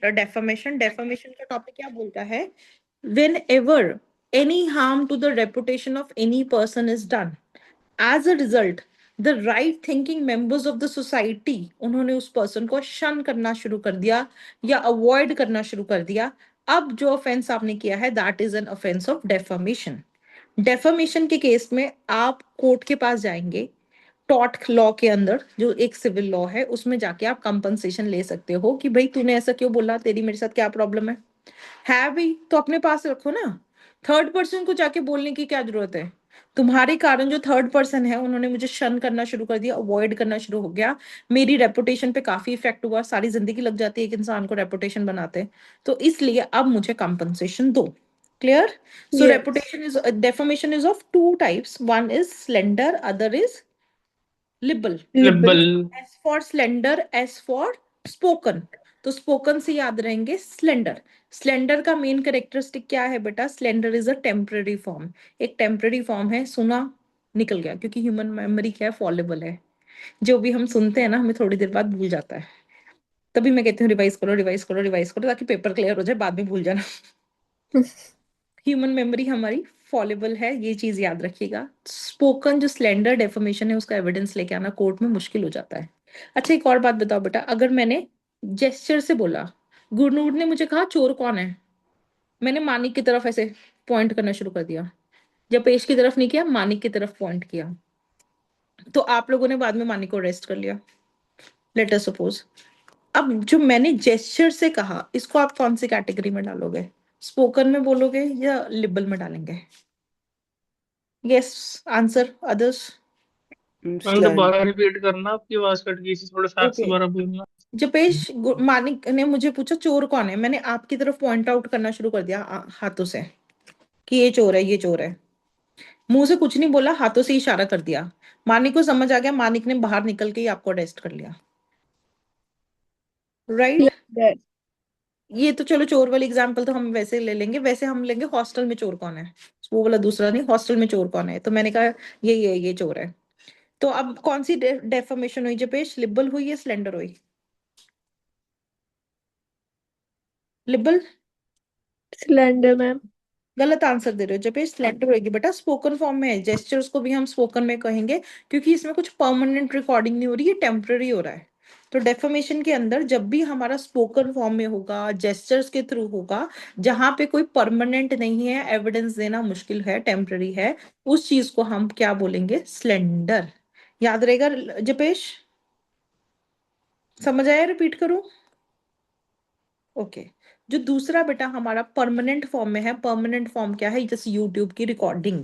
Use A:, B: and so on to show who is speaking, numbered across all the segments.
A: Defamation, defamation का topic क्या बोलता है? Whenever any harm to the reputation of any person is done, as a result, the right thinking members of the society उन्होंने उस person को शन करना शुरू कर दिया या अवॉइड करना शुरू कर दिया, अब जो ऑफेंस आपने किया है that is an offence of defamation. Defamation के केस में आप कोर्ट के पास जाएंगे, टॉर्ट लॉ के अंदर जो एक सिविल लॉ है उसमें जाके आप कंपनसेशन ले सकते हो कि भाई तूने ऐसा क्यों बोला, तेरी मेरे साथ क्या प्रॉब्लम है भाई तो अपने पास रखो ना। थर्ड पर्सन को जाके बोलने की क्या जरूरत है? तुम्हारे कारण जो थर्ड पर्सन है उन्होंने मुझे शन करना शुरू कर दिया, अवॉइड करना शुरू हो गया, मेरी रेपुटेशन पे काफी इफेक्ट हुआ, सारी जिंदगी लग जाती है एक इंसान को रेपुटेशन बनाते, तो इसलिए अब मुझे कंपनसेशन दो। Clear? So
B: Yes.
A: Reputation is, defamation is of two types, one is slender, other is label.
B: Libel.
A: S for slender, S for spoken. तो स्पोकन से याद रहेंगे स्लेंडर। स्लेंडर का मेन कैरेक्टरिस्टिक क्या है बेटा? Slender is a temporary form, एक temporary form है। सुना, निकल गया, क्योंकि ह्यूमन मेमोरी क्या है? फॉलेबल है। जो भी हम सुनते हैं ना हमें थोड़ी देर बाद भूल जाता है, तभी मैं कहती हूँ रिवाइज करो, रिवाइज करो, रिवाइज करो, ताकि पेपर क्लियर हो जाए, बाद में भूल जाना। ह्यूमन मेमोरी हमारी फॉलेबल है, ये चीज याद रखिएगा। स्पोकन जो स्लेंडर डेफर्मेशन है उसका एविडेंस लेके आना कोर्ट में मुश्किल हो जाता है। अच्छा एक और बात बताओ बेटा, अगर मैंने जेस्चर से बोला, गुरनूर ने मुझे कहा चोर कौन है, मैंने मानिक की तरफ ऐसे पॉइंट करना शुरू कर दिया, जब पेश की तरफ नहीं किया, मानिक की तरफ पॉइंट किया, तो आप लोगों ने बाद में मानिक को अरेस्ट कर लिया, लेट अस सपोज। अब जो मैंने जेस्चर से कहा इसको आप कौन सी कैटेगरी में डालोगे? स्पोकन में बोलोगे या लिबल में डालेंगे? Yes, answer others.
B: मैम दोबारा रिपीट करना, आपकी आवाज कट गई थी, थोड़ा साफ से
A: ओके,
B: दोबारा बोलना।
A: जपेश मानिक ने मुझे पूछा चोर कौन है, मैंने आपकी तरफ पॉइंट आउट करना शुरू कर दिया हाथों से कि ये चोर है, ये चोर है। मुंह से कुछ नहीं बोला, हाथों से इशारा कर दिया, मानिक को समझ आ गया, मानिक ने बाहर निकल के ही आपको अरेस्ट कर लिया, राइट?
B: Yes, yes.
A: ये तो चलो चोर वाली एग्जांपल तो हम वैसे ले लेंगे, वैसे हम लेंगे हॉस्टल में चोर कौन है, वो वाला दूसरा नहीं, हॉस्टल में चोर कौन है, तो मैंने कहा ये चोर है। तो अब कौन सी डेफर्मेशन हुई जपेश, लिबल हुई या स्लेंडर हुई? लिबल।
B: Slender, ma'am.
A: गलत आंसर दे रहे हो जपेश, स्लेंडर होगी बेटा, स्पोकन फॉर्म में है, जेस्चर्स को भी हम स्पोकन में कहेंगे, क्योंकि इसमें कुछ परमानेंट रिकॉर्डिंग नहीं हो रही, ये टेम्पररी हो रहा है। तो डेफर्मेशन के अंदर जब भी हमारा स्पोकन फॉर्म में होगा, जेस्चर्स के थ्रू होगा, जहां पे कोई परमानेंट नहीं है, एविडेंस देना मुश्किल है, टेम्पररी है, उस चीज को हम क्या बोलेंगे? स्लेंडर। याद रहेगा जपेश? समझ आया? रिपीट करूं? ओके। जो दूसरा बेटा हमारा परमानेंट फॉर्म में है, परमानेंट फॉर्म क्या है? जैसे यूट्यूब की रिकॉर्डिंग,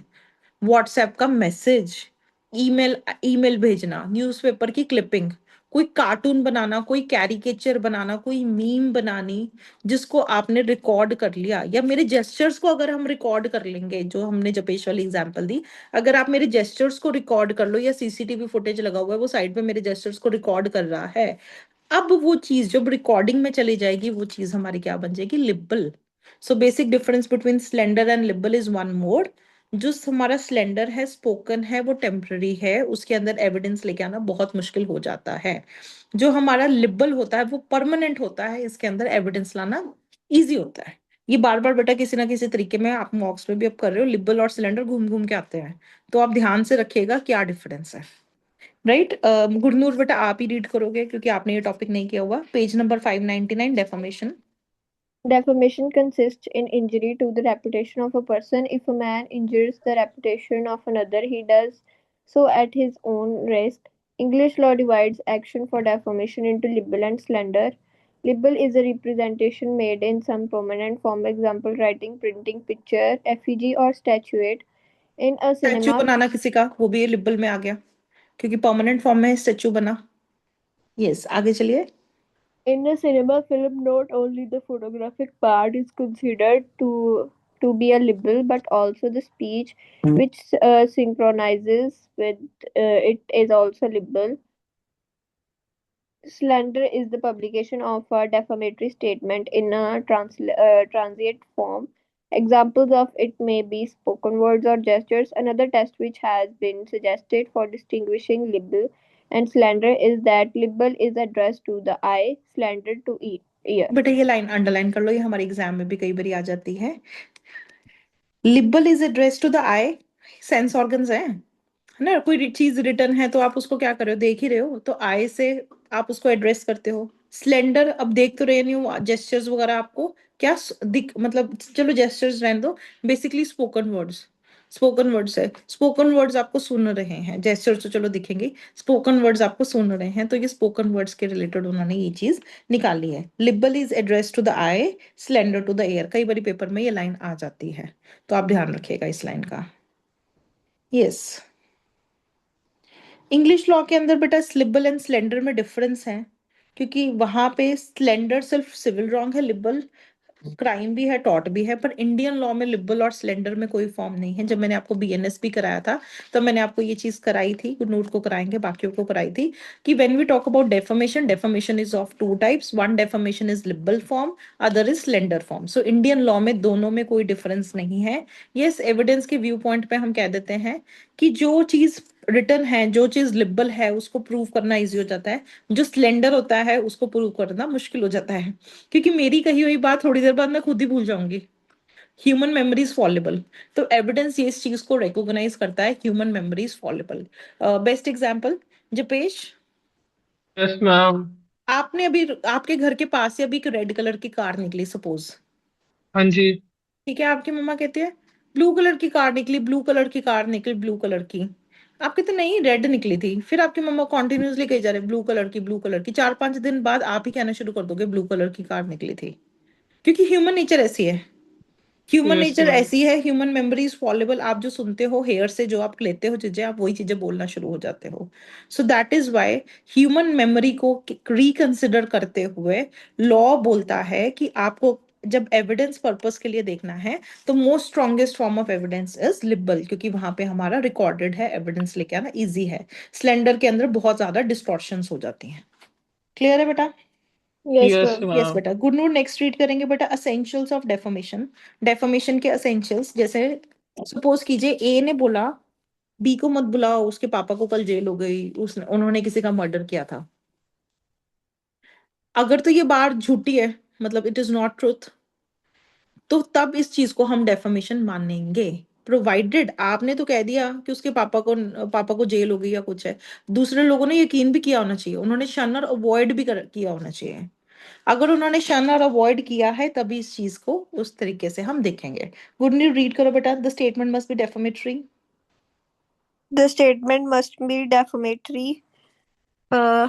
A: व्हाट्सएप का मैसेज, ईमेल, ईमेल भेजना, न्यूज़पेपर की क्लिपिंग, कोई कार्टून बनाना, कोई कैरिकेचर बनाना, कोई मीम बनानी, जिसको आपने रिकॉर्ड कर लिया, या मेरे जेस्चर्स को अगर हम रिकॉर्ड कर लेंगे, जो हमने जपेश वाली एग्जांपल दी, अगर आप मेरे जेस्चर्स को रिकॉर्ड कर लो, या सीसीटीवी फुटेज लगा हुआ है वो साइड पे मेरे जेस्चर्स को रिकॉर्ड कर रहा है, अब वो चीज जब रिकॉर्डिंग में चली जाएगी वो चीज हमारी क्या बन जाएगी? Label. So basic difference between slender and label is one more. जो हमारा स्लेंडर है, स्पोकन है, वो टेम्पररी है, उसके अंदर एविडेंस लेके आना बहुत मुश्किल हो जाता है। जो हमारा लिबल होता है वो परमानेंट होता है, इसके अंदर एविडेंस लाना इजी होता है। ये बार बार बेटा किसी ना किसी तरीके में आप मॉक्स में भी अब कर रहे हो, लिबल और सिलेंडर घूम घूम के आते हैं, तो आप ध्यान से रखिएगा क्या डिफरेंस है। राइट? गुरनूर बेटा आप ही रीड करोगे क्योंकि आपने ये टॉपिक नहीं किया हुआ, page number 599, डेफर्मेशन।
B: Defamation consists in injury to the reputation of a person. If a man injures the reputation of another, he does so at his own risk. English law divides action for defamation into libel and slander. Libel is a representation made in some permanent form, example writing, printing, picture, effigy, or statuette. In a
A: statue
B: cinema,
A: बनाना किसी का, वो भी label में आ गया, क्योंकि permanent form में statue बना। Yes, आगे चलिए।
B: In a cinema film, not only the photographic part is considered to be a libel, but also the speech which synchronizes with it is also libel. Slander is the publication of a defamatory statement in a transient form. Examples of it may be spoken words or gestures. Another test which has been suggested for distinguishing libel and slander is that libel is addressed to the eye, slander to Yes.
A: बेटा ये line underline कर लो, ये हमारे exam में भी कई बार आ जाती है। Libel is address to the eye, sense organs है ना, कोई चीज रिटर्न है तो आप उसको क्या कर रहे हो, देख ही रहे हो, तो आई से आप उसको एड्रेस करते हो। स्लेंडर, अब देख तो रहे नहीं हो, जेस्चर्स वगैरह आपको क्या दिख, मतलब चलो जेस्चर्स रहने दो, basically spoken words, spoken words है, स्पोकन वर्ड्स आपको सुन रहे हैं, जेस्चर्स तो चलो दिखेंगे, स्पोकन वर्ड्स आपको सुन रहे हैं, तो ये स्पोकन वर्ड्स के रिलेटेड उन्होंने ये चीज निकाली है। Libel is address to the eye, slander to the ear, कई बार पेपर में ये लाइन आ जाती है, तो आप ध्यान रखिएगा इस लाइन का। यस। इंग्लिश लॉ के अंदर बेटा स्लिबल एंड स्लेंडर में डिफरेंस है, क्योंकि वहां पे स्लेंडर सिर्फ सिविल रॉन्ग है, लिबल क्राइम भी है, टॉट भी है, पर इंडियन लॉ में लिबल और स्लेंडर में कोई फॉर्म नहीं है। जब मैंने आपको बीएनएस कराया था, तब मैंने आपको ये चीज कराई थी, नोट को कराएंगे बाकियों को कराई थी, कि when we talk about defamation, defamation is of two types, one defamation is libel form, other is slander form. So Indian law में दोनों में कोई डिफरेंस नहीं है। यस, एविडेंस के व्यू पॉइंट पे हम कह देते हैं कि जो चीज रिटर्न है, जो चीज लिबल है, उसको प्रूव करना इजी हो जाता है, जो स्लेंडर होता है उसको प्रूव करना मुश्किल हो जाता है, क्योंकि मेरी कही हुई बात थोड़ी देर बाद मैं खुद ही भूल जाऊंगी। ह्यूमन मेमोरी इज फॉलेबल, तो एविडेंस ये इस चीज को रिकॉग्नाइज करता है, human memory is fallible. Best example, Japesh,
C: yes ma'am.
A: आपने अभी, आपके घर के पास से अभी एक रेड कलर की कार निकली सपोज,
C: हाँ जी।
A: ठीक है, आपकी मम्मा कहती है ब्लू कलर की कार निकली, ब्लू कलर की कार निकली, ब्लू कलर की, आप कहते नहीं रेड निकली थी, फिर आपकी मम्मा कॉन्टिन्यूसली कही जा रहे ब्लू कलर की, ब्लू कलर की, 4-5 दिन बाद आप ही कहना शुरू कर दोगे ब्लू कलर की कार निकली थी, क्योंकि ह्यूमन नेचर ऐसी है, ह्यूमन
C: यस
A: नेचर
C: मैम।
A: ऐसी है, ह्यूमन मेमोरी इज फॉलेबल, आप जो सुनते हो हेयर से, जो आप लेते हो चीजें, आप वही चीजें बोलना शुरू हो जाते हो। सो that is why human memory को रिकंसिडर करते हुए लॉ बोलता है कि आपको जब एविडेंस पर्पस के लिए देखना है, तो most strongest form of evidence is label, क्योंकि वहां पे हमारा रिकॉर्डेड है, एविडेंस लेके आना इजी है। स्लेंडर के अंदर बहुत ज्यादा डिस्टॉर्शंस हो जाती हैं। क्लियर है बेटा?
B: Yes,
C: yes
B: ma'am.
A: Yes
C: ma'am.
A: बेटा, गुड नोट नेक्स्ट रीड करेंगे बेटा, असेंशियल्स ऑफ डेफर्मेशन। डेफर्मेशन के असेंशियल्स, जैसे सपोज कीजिए ए ने बोला बी को मत बुलाओ, उसके पापा को कल जेल हो गई, उसने उन्होंने किसी का मर्डर किया था, अगर तो ये बात झूठी है, मतलब इट इज नॉट ट्रूथ, तो तब इस चीज को हम डेफर्मेशन मानेंगे, प्रोवाइडेड आपने तो कह दिया कि उसके पापा को जेल हो गई या कुछ है, दूसरे लोगों ने यकीन भी किया होना चाहिए, उन्होंने शन और अवॉइड भी किया होना चाहिए। अगर उन्होंने शन और अवॉइड किया है, तभी इस चीज को उस तरीके से हम देखेंगे। गुड न्यूज रीड करो बेटा, the statement must be defamatory.
B: The statement must be defamatory. Uh,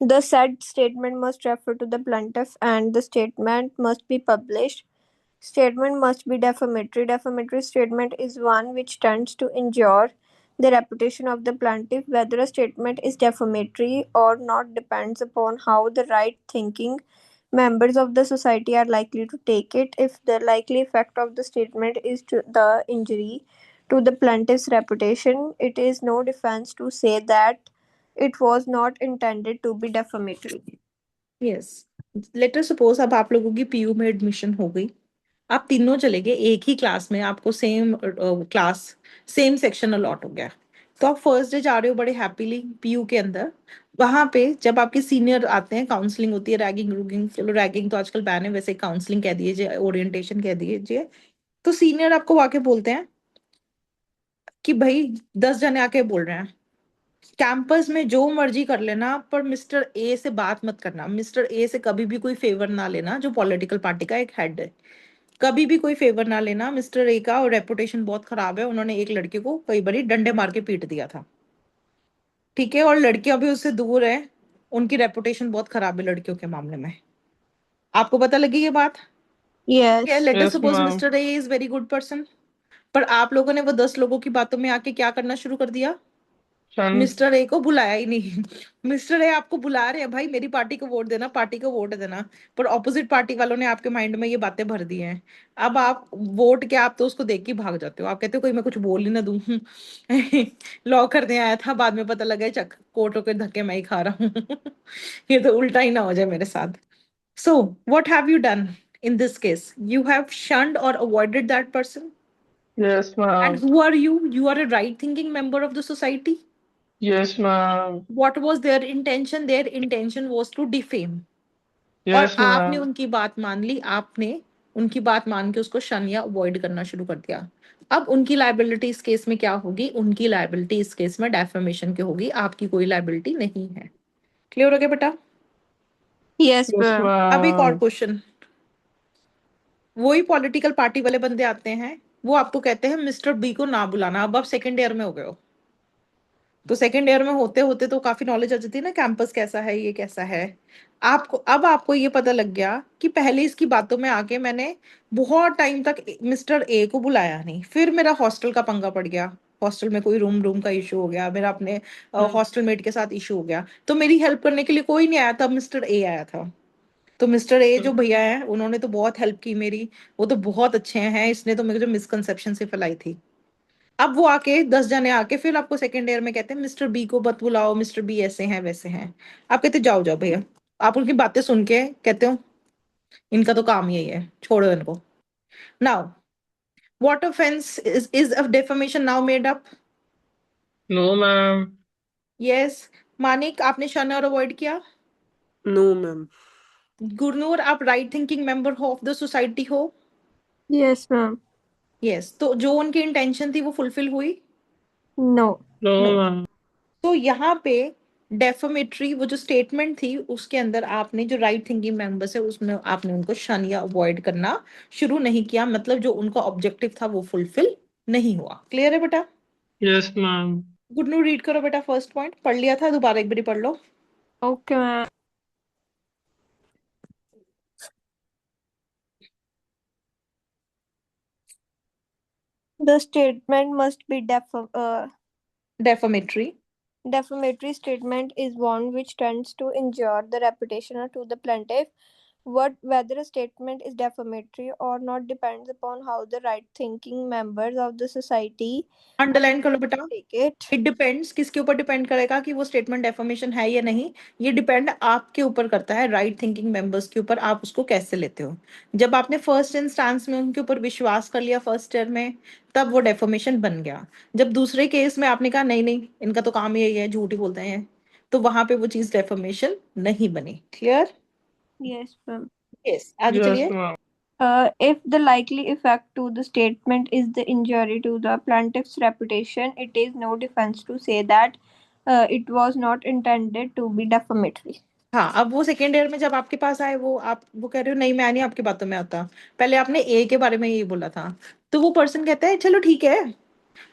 B: the said statement must refer to the plaintiff and the statement must be published. Statement must be defamatory. Defamatory statement is one which tends to injure the reputation of the plaintiff. Whether a statement is defamatory or not depends upon how the right thinking members of the society are likely to take it. If the likely effect of the statement is to the injury to the plaintiff's reputation, it is no defense to say that it was not intended to be defamatory.
A: Yes, letter suppose अब आप लोगों की PU में admission हो गई, आप तीनों चले गए एक ही क्लास में, आपको same class, same section allot हो गया, तो आप फर्स्ट डे जा रहे हो बड़े हैप्पीली पीयू के अंदर, वहां पे जब आपके सीनियर आते हैं, काउंसलिंग होती है, रैगिंग रूगिंग, चलो रैगिंग तो आजकल बैन है, वैसे काउंसलिंग कह दीजिए, ओरिएंटेशन कह दीजिए, तो सीनियर आपको आके बोलते हैं कि भाई 10 जने आके बोल रहे हैं कैंपस में जो मर्जी कर लेना, पर मिस्टर ए से बात मत करना, मिस्टर ए से कभी भी कोई फेवर ना लेना, जो पॉलिटिकल पार्टी का एक हेड है, कभी भी कोई फेवर ना लेना, मिस्टर ए का और रेपुटेशन बहुत खराब है, उन्होंने एक लड़के को कई बारी डंडे मार के पीट दिया था, ठीक है, और लड़कियां भी उससे दूर है, उनकी रेपुटेशन बहुत खराब है लड़कियों के मामले में, आपको पता लगी ये बात?
B: Yes.
A: Let us
C: yes
A: suppose
C: ma'am.
A: Mister A is very good person, पर आप लोगों ने वो 10 लोगों की बातों में आके क्या करना शुरू कर दिया,
C: शन।
A: मिस्टर ए को बुलाया ही नहीं। मिस्टर ए आपको बुला रहे हैं भाई मेरी पार्टी को वोट देना, पार्टी को वोट देना, पर ऑपोजिट पार्टी वालों ने आपके माइंड में ये बातें भर दी हैं, अब आप वोट क्या, आप तो उसको देख के भाग जाते हो, आप कहते हो कोई मैं कुछ बोल ही ना दूं। लॉ करने आया था, बाद में पता लगा चक कोर्टों के धक्के मैं ही खा रहा हूँ। ये तो उल्टा ही ना हो जाए मेरे साथ। So what have you done in this case? You have shunned or avoided that person.
C: Yes
A: And
C: ma'am.
A: who are you? You are a right thinking member of the society.
C: Yes ma'am.
A: What was their intention? Their intention was to defame. और
C: Yes,
A: आपने
C: ma'am.
A: उनकी बात मान ली, आपने उनकी बात मान के उसको शन या अवॉइड करना शुरू कर दिया। अब उनकी लाइबिलिटी इस केस में क्या होगी? उनकी लाइबिलिटी इस केस में डेफेमेशन की होगी, आपकी कोई लाइबिलिटी नहीं है। क्लियर हो गया बेटा?
B: Yes,
C: Yes,
B: ma'am.
A: अब एक और
C: ma'am.
A: क्वेश्चन। वही पॉलिटिकल पार्टी वाले बंदे आते हैं, वो आपको कहते हैं मिस्टर बी को ना बुलाना। अब आप सेकेंड ईयर में हो गए हो, तो सेकेंड ईयर में होते होते तो काफी नॉलेज आ जाती है ना, कैंपस कैसा है, ये कैसा है। आपको अब आपको ये पता लग गया कि पहले इसकी बातों में आके मैंने बहुत टाइम तक मिस्टर ए को बुलाया नहीं, फिर मेरा हॉस्टल का पंगा पड़ गया, हॉस्टल में कोई रूम रूम का इशू हो गया, मेरा अपने हॉस्टल मेट के साथ इशू हो गया, तो मेरी हेल्प करने के लिए कोई नहीं आया, तब मिस्टर ए आया था। तो मिस्टर ए जो भैया है उन्होंने तो बहुत हेल्प की मेरी, वो तो बहुत अच्छे हैं, इसने तो मेरे जो मिसकंसेप्शन से फैलाई थी। अब वो आके 10 जने आके फिर आपको सेकेंड ईयर में कहते हैं मिस्टर बी को मत बुलाओ, मिस्टर बी ऐसे हैं वैसे हैं। आप कहते जाओ जाओ भैया, आप उनकी बातें सुन के कहते हो इनका तो काम यही है, छोड़ो इनको। Now what offence is a defamation now made up?
C: No, ma'am.
A: Yes. Manik, आपने शन और अवॉइड किया।
D: No, ma'am.
A: गुरनूर, आप राइट थिंकिंग मेंबर हो ऑफ द सोसाइटी हो।
B: Yes, ma'am.
A: यस, तो जो उनकी इंटेंशन थी वो फुलफिल हुई?
B: No.
A: नो।
C: No, ma'am.
A: तो यहाँ पे डेफोमेटरी वो जो स्टेटमेंट थी उसके अंदर आपने जो राइट थिंकिंग मेंबर्स है उसमें आपने उनको शन या अवॉइड करना शुरू नहीं किया, मतलब जो उनका ऑब्जेक्टिव था वो फुलफिल नहीं हुआ। क्लियर है बेटा?
C: Yes, ma'am.
A: Good new read करो बेटा, फर्स्ट पॉइंट पढ़ लिया था, दोबारा एक बार पढ़ लो।
B: Okay, ma'am. The statement must be
A: डेफोमेटरी।
B: defamatory statement is one which tends to injure the reputation or to the plaintiff. Whether a statement is defamatory or not depends upon how the right-thinking members of the society
A: underline कर लो बेटा।
B: take it.
A: It depends, किसके ऊपर depend करेगा कि वो statement डेफर्मेशन है या नहीं? ये डिपेंड आपके ऊपर करता है, राइट थिंकिंग मेंबर्स के ऊपर, आप उसको कैसे लेते हो। जब आपने फर्स्ट इंस्टांस में उनके ऊपर विश्वास कर लिया फर्स्ट ईयर में, तब वो डेफर्मेशन बन गया। जब दूसरे केस में आपने कहा नहीं नहीं इनका तो काम यही है, झूठ ही बोलते हैं, तो वहां पे वो चीज डेफर्मेशन नहीं बनी। क्लियर?
B: Yes, ma'am.
A: यस, आगे
C: Yes,
A: चलिए।
C: ma'am.
B: If the likely effect to the statement is the injury to the plaintiff's reputation, it is no defense to say that it was not intended to be defamatory.
A: हाँ, अब वो second year में जब आपके पास आए, वो आप वो कह रहे हो नहीं मैं नहीं आपकी बातों में आता, पहले आपने ए के बारे में ये बोला था, तो वो पर्सन कहता है चलो ठीक है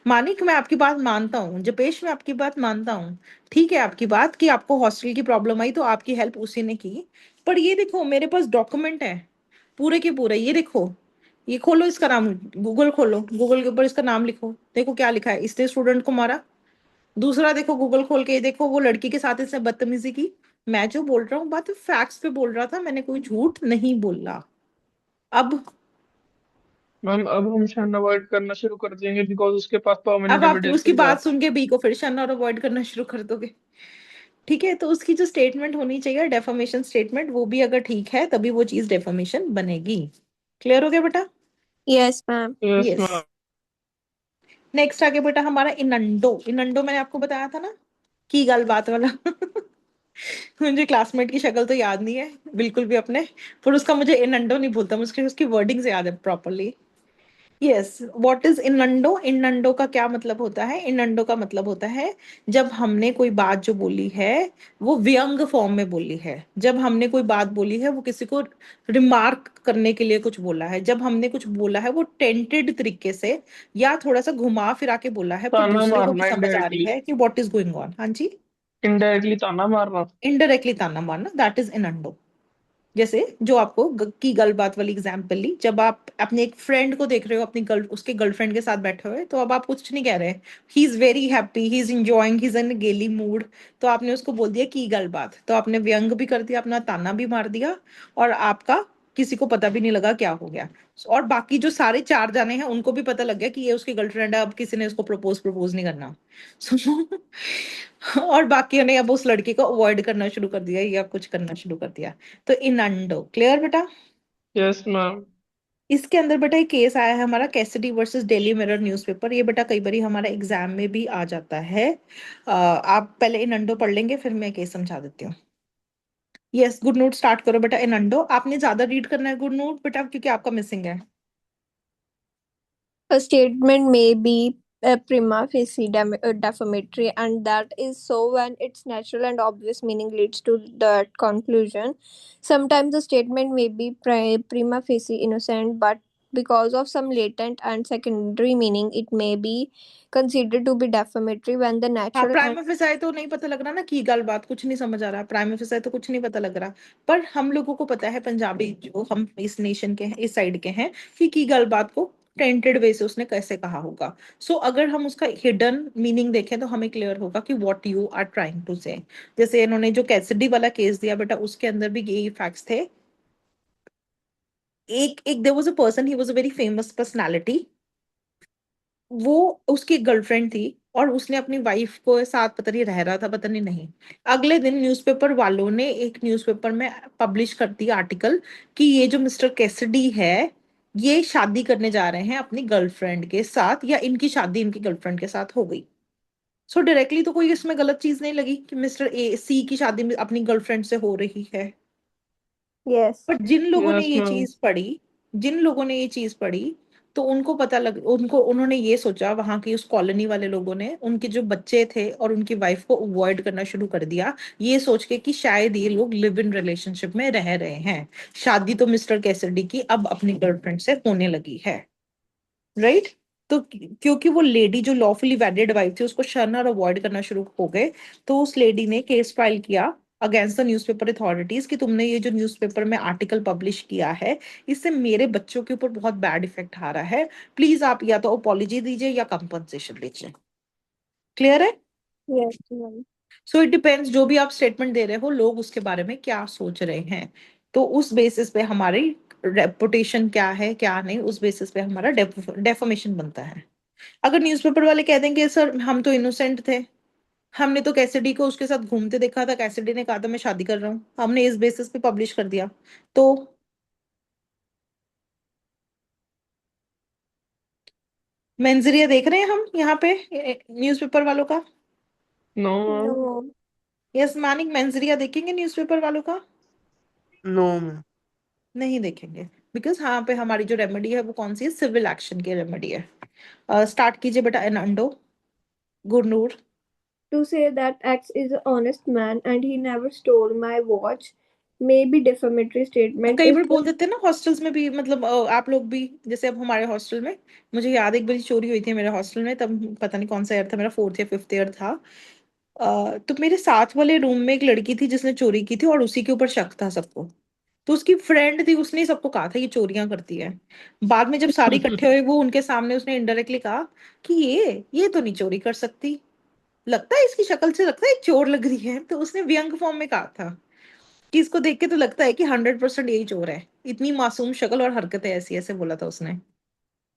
A: मानिक, मैं आपकी बात मानता हूँ, जपेश मैं आपकी बात मानता हूँ, ठीक है आपकी बात कि आपको हॉस्टल की प्रॉब्लम आई तो आपकी हेल्प उसी ने की, पर ये देखो मेरे पास डॉक्यूमेंट है पूरे के पूरे, ये देखो, ये खोलो इसका नाम, गूगल खोलो, गूगल के ऊपर इसका नाम लिखो, देखो क्या लिखा है, इसने स्टूडेंट को मारा। दूसरा देखो गूगल खोल के, ये देखो वो लड़की के साथ इसने बदतमीजी की। मैं जो बोल रहा हूँ बात फैक्ट्स पे बोल रहा था, मैंने कोई झूठ नहीं बोला। अब
C: मैम अब हम शन अवॉइड करना शुरू कर देंगे बिकॉज उसके पास परमानेंट
A: आप उसकी
C: एविडेंसेस है।
A: बात सुन के बी को फिर शन और अवॉइड करना शुरू कर दोगे? ठीक है, तो उसकी जो स्टेटमेंट होनी चाहिए डेफर्मेशन स्टेटमेंट, वो भी अगर ठीक है तभी वो चीज डेफर्मेशन बनेगी। क्लियर हो गया बेटा?
B: Yes, ma'am.
C: Yes
A: yes.
C: Ma'am.
A: Next आगे बेटा हमारा इनंडो। इनंडो मैंने आपको बताया था ना, की गल बात वाला। मुझे क्लासमेट की शक्ल तो याद नहीं है बिल्कुल भी अपने, पर उसका मुझे इनंडो नहीं भूलता, मुझे उसकी वर्डिंग से याद है properly. Yes, what is innuendo? Innuendo का क्या मतलब होता है? इनंडो का मतलब होता है जब हमने कोई बात जो बोली है वो व्यंग फॉर्म में बोली है, जब हमने कोई बात बोली है वो किसी को रिमार्क करने के लिए कुछ बोला है, जब हमने कुछ बोला है वो टेंटेड तरीके से या थोड़ा सा घुमा फिरा के बोला है, पर
C: ताना
A: दूसरे को भी
C: मारना
A: समझ आ रही
C: इनडायरेक्टली।
A: है कि व्हाट इज गोइंग ऑन। हाँ जी।
C: इनडायरेक्टली ताना मारना।
A: इनडायरेक्टली ताना मारना, दैट इज इनंडो। जैसे जो आपको की गल बात वाली एग्जांपल ली, जब आप अपने एक फ्रेंड को देख रहे हो अपनी गर्ल उसके गर्लफ्रेंड के साथ बैठे हुए, तो अब आप कुछ नहीं कह रहे, he is very happy, he is enjoying, he is in गेली मूड, तो आपने उसको बोल दिया की गल बात, तो आपने व्यंग भी कर दिया, अपना ताना भी मार दिया, और आपका किसी को पता भी नहीं लगा क्या हो गया, और बाकी जो सारे 4 जाने हैं उनको भी पता लग गया कि ये उसकी गर्लफ्रेंड है, अब किसी ने उसको प्रपोज प्रपोज नहीं करना। और बाकियों ने अब उस लड़की को अवॉइड करना शुरू कर दिया या कुछ करना शुरू कर दिया। तो इनंडो। क्लियर बेटा?
C: Yes ma'am.
A: इसके अंदर बेटा एक केस आया है हमारा, Cassidy versus daily mirror newspaper, ये बेटा कई बार हमारा एग्जाम में भी आ जाता है। आप पहले इनंडो पढ़ लेंगे फिर मैं केस समझा देती हूँ। यस, गुड नोट स्टार्ट करो बेटा। एनंडो, आपने ज्यादा रीड करना है गुड नोट बेटा, क्योंकि आपका मिसिंग है।
B: A statement may be prima facie defamatory, and that is so when its natural and obvious meaning leads to that conclusion. Sometimes the statement may be prima facie innocent, but because of some latent and secondary meaning, it may be considered to be defamatory when the
A: हाँ,
B: natural
A: prime
B: and
A: office तो नहीं पता लग रहा ना की गल बात, कुछ नहीं समझ आ रहा। प्राइम ऑफिस तो कुछ नहीं पता लग रहा। पर हम लोगों को पता है, पंजाबी जो हम इस नेशन के हैं, इस साइड के हैं, कि की गल बात को टेंटेड वे से उसने कैसे कहा होगा। सो अगर हम उसका हिडन मीनिंग देखें तो हमें क्लियर होगा कि what you are trying to say. जैसे इन्होंने जो कैसिडी वाला केस दिया बेटा, उसके अंदर भी यही फैक्ट्स थे। एक एक there was a person, he was a very famous personality. वो उसकी गर्लफ्रेंड थी, और उसने अपनी वाइफ को साथ पता नहीं रह रहा था, पता नहीं। अगले दिन न्यूज़पेपर वालों ने एक न्यूज़पेपर में पब्लिश कर दिया आर्टिकल कि ये जो मिस्टर कैसिडी है, ये शादी करने जा रहे हैं अपनी गर्लफ्रेंड के साथ, या इनकी शादी इनकी गर्लफ्रेंड के साथ हो गई। सो डायरेक्टली तो कोई इसमें गलत चीज नहीं लगी कि मिस्टर ए सी की शादी में अपनी गर्लफ्रेंड से हो रही है।
B: yes,
A: पर जिन लोगों ने
C: यस
A: ये
C: मैम।
A: चीज पढ़ी, जिन लोगों ने ये चीज पढ़ी, तो उनको पता लग, उनको उन्होंने ये सोचा, वहां की उस कॉलोनी वाले लोगों ने उनके जो बच्चे थे और उनकी वाइफ को अवॉइड करना शुरू कर दिया, ये सोच के कि शायद ये लोग लिव इन रिलेशनशिप में रह रहे हैं। शादी तो मिस्टर कैसिडी की अब अपनी गर्लफ्रेंड से होने लगी है, राइट। तो क्योंकि वो लेडी जो लॉफुली वैलिड वाइफ थी, उसको शर्न और अवॉइड करना शुरू हो गए, तो उस लेडी ने केस फाइल किया अगेंस्ट द न्यूज़पेपर अथॉरिटीज कि तुमने ये जो न्यूज़पेपर में आर्टिकल पब्लिश किया है, इससे मेरे बच्चों के ऊपर बहुत बैड इफेक्ट आ रहा है। प्लीज आप या तो अपॉलॉजी दीजिए या कंपनसेशन लीजिए। क्लियर है?
B: yes, ma'am.
A: So it depends, जो भी आप स्टेटमेंट दे रहे हो, लोग उसके बारे में क्या सोच रहे हैं। तो उस बेसिस पे हमारी रेपुटेशन क्या है क्या नहीं, उस बेसिस पे हमारा डेफोमेशन बनता है। अगर न्यूज़पेपर वाले कह देंगे सर हम तो इनोसेंट थे, हमने तो कैसिडी को उसके साथ घूमते देखा था, कैसिडी ने कहा था मैं शादी कर रहा हूँ, हमने इस बेसिस पे पब्लिश कर दिया, तो मेंजरिया देख रहे हैं हम यहाँ पे न्यूज़पेपर वालों का।
C: No ma'am.
B: No.
A: Yes Manik, मेंजरिया देखेंगे न्यूज़पेपर वालों का?
D: No, ma'am.
A: नहीं देखेंगे, बिकॉज यहाँ पे हमारी जो रेमेडी है वो कौन सी है, सिविल एक्शन की रेमेडी है। स्टार्ट कीजिए बेटा एनंडो, Gurnoor.
B: To say that X is an honest man and he never stole my watch may be defamatory statement
A: कई
B: if
A: बार बोल
B: the
A: देते हैं ना हॉस्टल्स में भी, मतलब आप लोग भी, जैसे अब हमारे हॉस्टल में, मुझे याद है एक बार चोरी हुई थी मेरे हॉस्टल में, तब पता नहीं कौन सा ईयर था, मेरा फोर्थ या फिफ्थ ईयर था। तो मेरे साथ वाले रूम में एक लड़की थी जिसने चोरी की थी, और उसी के ऊपर शक था सबको। तो उसकी फ्रेंड थी, उसने सबको कहा था ये चोरियां करती है। बाद में जब सारे इकट्ठे हुए, वो उनके सामने उसने इनडायरेक्टली कहा कि ये तो नहीं चोरी कर सकती, लगता है इसकी शक्ल से लगता है एक चोर लग रही है। तो उसने व्यंग फॉर्म में कहा था कि इसको देख के तो लगता है कि 100% यही चोर है, इतनी मासूम शक्ल और हरकतें ऐसी, ऐसे बोला था उसने।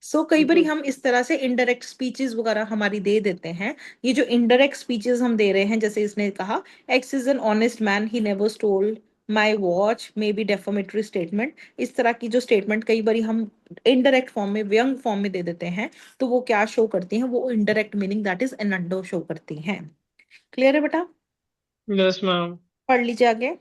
A: सो कई बार हम इस तरह से इनडायरेक्ट स्पीचेस वगैरह हमारी दे देते हैं। ये जो इनडायरेक्ट स्पीचेस हम दे रहे हैं, जैसे इसने कहा X is an honest man, he never stole my watch, may be defamatory statement, इस तरह की जो स्टेटमेंट कई बार हम इनडायरेक्ट फॉर्म में, व्यंग फॉर्म में दे देते हैं, तो वो क्या शो करती हैं, वो indirect meaning that is innuendo show करती हैं। क्लियर है बेटा?
C: Yes ma'am.
A: पढ़ लीजिए आगे।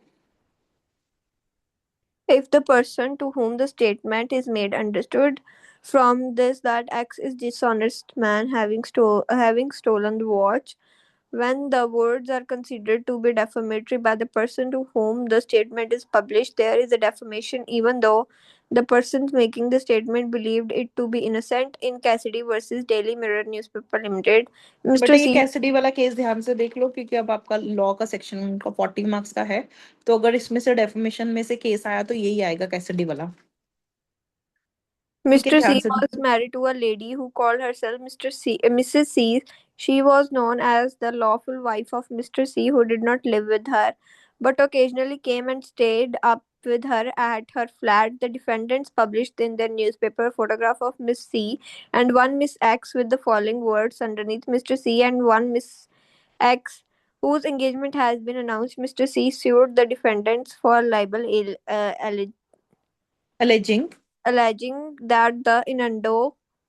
B: if the person to whom the statement is made understood from this that X is dishonest man having stolen the watch. When the words are considered to be defamatory by the person to whom the statement is published, there is a defamation even though the person making the statement believed it to be innocent. In Cassidy versus Daily Mirror Newspaper Limited,
A: बेटा
B: Mr.
A: ये
B: C.
A: Cassidy वाला case ध्यान से देख लो, क्योंकि अब आपका law का सेक्शन का 40 मार्क्स का है। तो अगर इसमें से डेफिमेशन में से केस आया तो यही आएगा, कैसिडी वाला। ठीक है,
B: Mr.
A: ध्यान
B: C
A: से।
B: was married to a lady who called herself Mrs. C. She was known as the lawful wife of Mr. C, who did not live with her, but occasionally came and stayed up with her at her flat. The defendants published in their newspaper a photograph of Miss C and one Miss X with the following words underneath: Mr. C and one Miss X, whose engagement has been announced. Mr. C sued the defendants for libel
A: aliasing.
B: alleging that the innuendo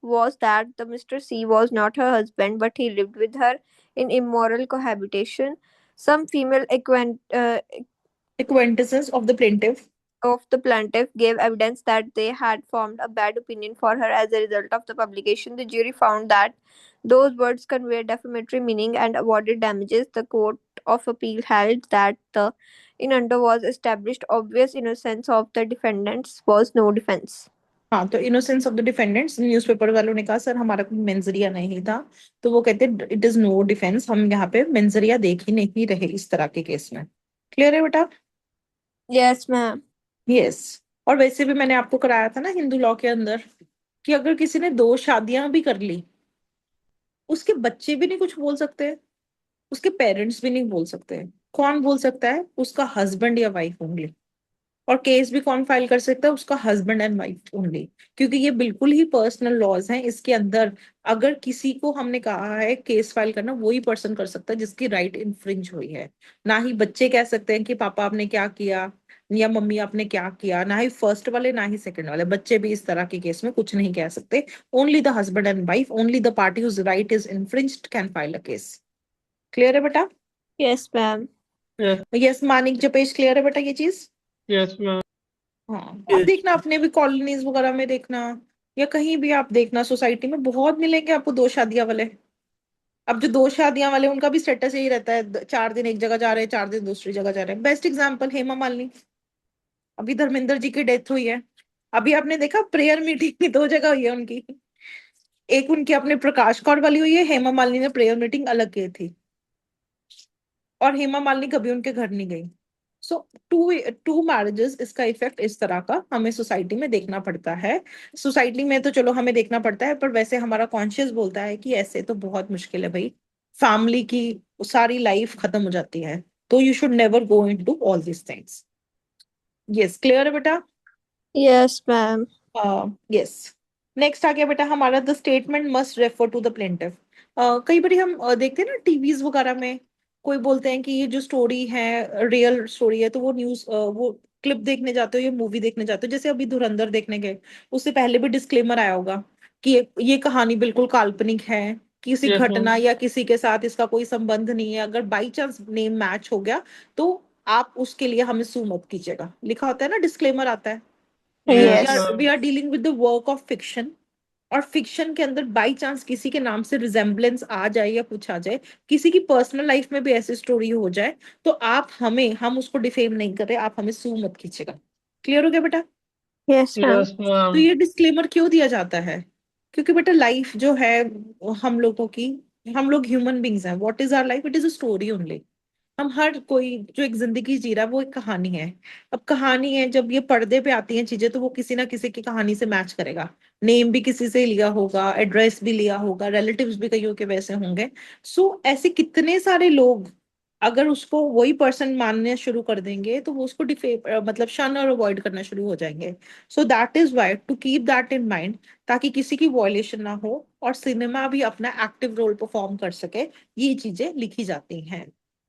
B: was that the Mr. C was not her husband, but he lived with her in immoral cohabitation. Some female
A: Acquaintances of the plaintiff.
B: of the plaintiff gave evidence that they had formed a bad opinion for her as a result of the publication. The jury found that those words conveyed defamatory meaning and awarded damages. The Court of Appeal held that the innuendo was established obvious innocence of the defendants was no defense.
A: हाँ, तो innocence of the defendants, newspaper वालों ने कहा sir हमारा कोई मेंजरिया नहीं था, तो वो कहते इट इज नो डिफेंस, हम यहाँ पे मेंजरिया देख ही नहीं रहे इस तरह के केस में। क्लियर है बेटा?
B: Yes, ma'am.
A: यस। और वैसे भी मैंने आपको कराया था ना हिंदू लॉ के अंदर कि अगर किसी ने 2 शादियां भी कर ली, उसके बच्चे भी नहीं कुछ बोल सकते, उसके पेरेंट्स भी नहीं बोल सकते। कौन बोल सकता है? उसका हस्बैंड या वाइफ ओनली। और केस भी कौन फाइल कर सकता है? उसका हस्बैंड एंड वाइफ ओनली, क्योंकि ये बिल्कुल ही पर्सनल लॉज हैं इसके अंदर। अगर किसी को हमने कहा है केस फाइल करना, वही पर्सन कर सकता है जिसकी राइट इन्फ्रिंज हुई है। ना ही बच्चे कह सकते हैं कि पापा आपने क्या किया या मम्मी आपने क्या किया, ना ही फर्स्ट वाले ना ही सेकंड वाले बच्चे भी इस तरह के केस में कुछ नहीं कह सकते। Only the husband and wife, only the party whose right is infringed can file a case. Clear है बेटा?
B: Yes, ma'am.
C: Yes,
A: yes Manik Japesh, clear है बेटा ये चीज?
C: yes, ma'am.
A: हाँ, आप
D: Yes.
A: देखना अपने भी कॉलोनीज वगैरह में देखना, या कहीं भी आप देखना सोसाइटी में बहुत मिलेंगे आपको 2 शादियां वाले। अब जो 2 शादियां वाले उनका भी स्टेटस यही रहता है, 4 दिन एक जगह जा रहे हैं, 4 दिन दूसरी जगह जा रहे हैं। बेस्ट एग्जांपल हेमा मालिनी, अभी धर्मेंद्र जी की डेथ हुई है, अभी आपने देखा प्रेयर मीटिंग 2 जगह हुई है उनकी। एक उनकी अपने प्रकाश कौर वाली हुई है, हेमा मालिनी ने प्रेयर मीटिंग अलग की थी, और हेमा मालिनी कभी उनके घर नहीं गई। सो टू टू मैरिजेस, इसका इफेक्ट इस तरह का हमें सोसाइटी में देखना पड़ता है। सोसाइटी में तो चलो हमें देखना पड़ता है, पर वैसे हमारा कॉन्शियस बोलता है कि ऐसे तो बहुत मुश्किल है भाई, फैमिली की सारी लाइफ खत्म हो जाती है। तो you should never go into all these things. Yes, clear है बेटा?
B: Yes, ma'am.
A: यस। नेक्स्ट आ गया बेटा हमारा, the statement must refer to the plaintiff. कई बार हम देखते हैं ना टीवीज वगैरह में, कोई बोलते हैं कि ये जो स्टोरी है रियल स्टोरी है, तो वो न्यूज वो क्लिप देखने जाते हो या मूवी देखने जाते हो, जैसे अभी धुरंधर देखने गए, उससे पहले भी डिस्क्लेमर आया होगा कि ये कहानी बिल्कुल काल्पनिक है, किसी
C: Yes,
A: घटना
C: ma'am.
A: या किसी के साथ इसका कोई संबंध नहीं है, अगर बाई चांस नेम मैच हो गया तो आप उसके लिए हमें सू मत कीजिएगा, लिखा होता है ना, डिस्क्लेमर आता है। We
C: Yes,
B: Yes.
A: Are we
C: ma'am.
A: Are dealing with the work of fiction, और फिक्शन के अंदर बाई चांस किसी के नाम से रिजेम्बलेंस आ जाए या कुछ आ जाए, किसी की पर्सनल लाइफ में भी ऐसी स्टोरी हो जाए, तो आप हमें, हम उसको डिफेम नहीं कर रहे, आप हमें सू मत कीजिएगा। क्लियर हो गया बेटा?
B: Yes, ma'am.
C: Yes,
A: तो
C: ma'am.
A: ये डिस्क्लेमर क्यों दिया जाता है? क्योंकि बेटा लाइफ जो है हम लोगों की, हम लोग ह्यूमन बींग्स हैं, what is our life? It is a story only. हम हर कोई जो एक जिंदगी जी रहा है वो एक कहानी है। अब कहानी है, जब ये पर्दे पे आती हैं चीजें, तो वो किसी ना किसी की कहानी से मैच करेगा। नेम भी किसी से लिया होगा, एड्रेस भी लिया होगा, रिलेटिव्स भी कईयों के वैसे होंगे। सो ऐसे कितने सारे लोग अगर उसको वही पर्सन मानने शुरू कर देंगे, तो वो उसको मतलब शन और अवॉइड करना शुरू हो जाएंगे। So that is why to keep that in mind, ताकि किसी की वॉयलेशन ना हो और सिनेमा भी अपना एक्टिव रोल परफॉर्म कर सके, ये चीजें लिखी जाती हैं।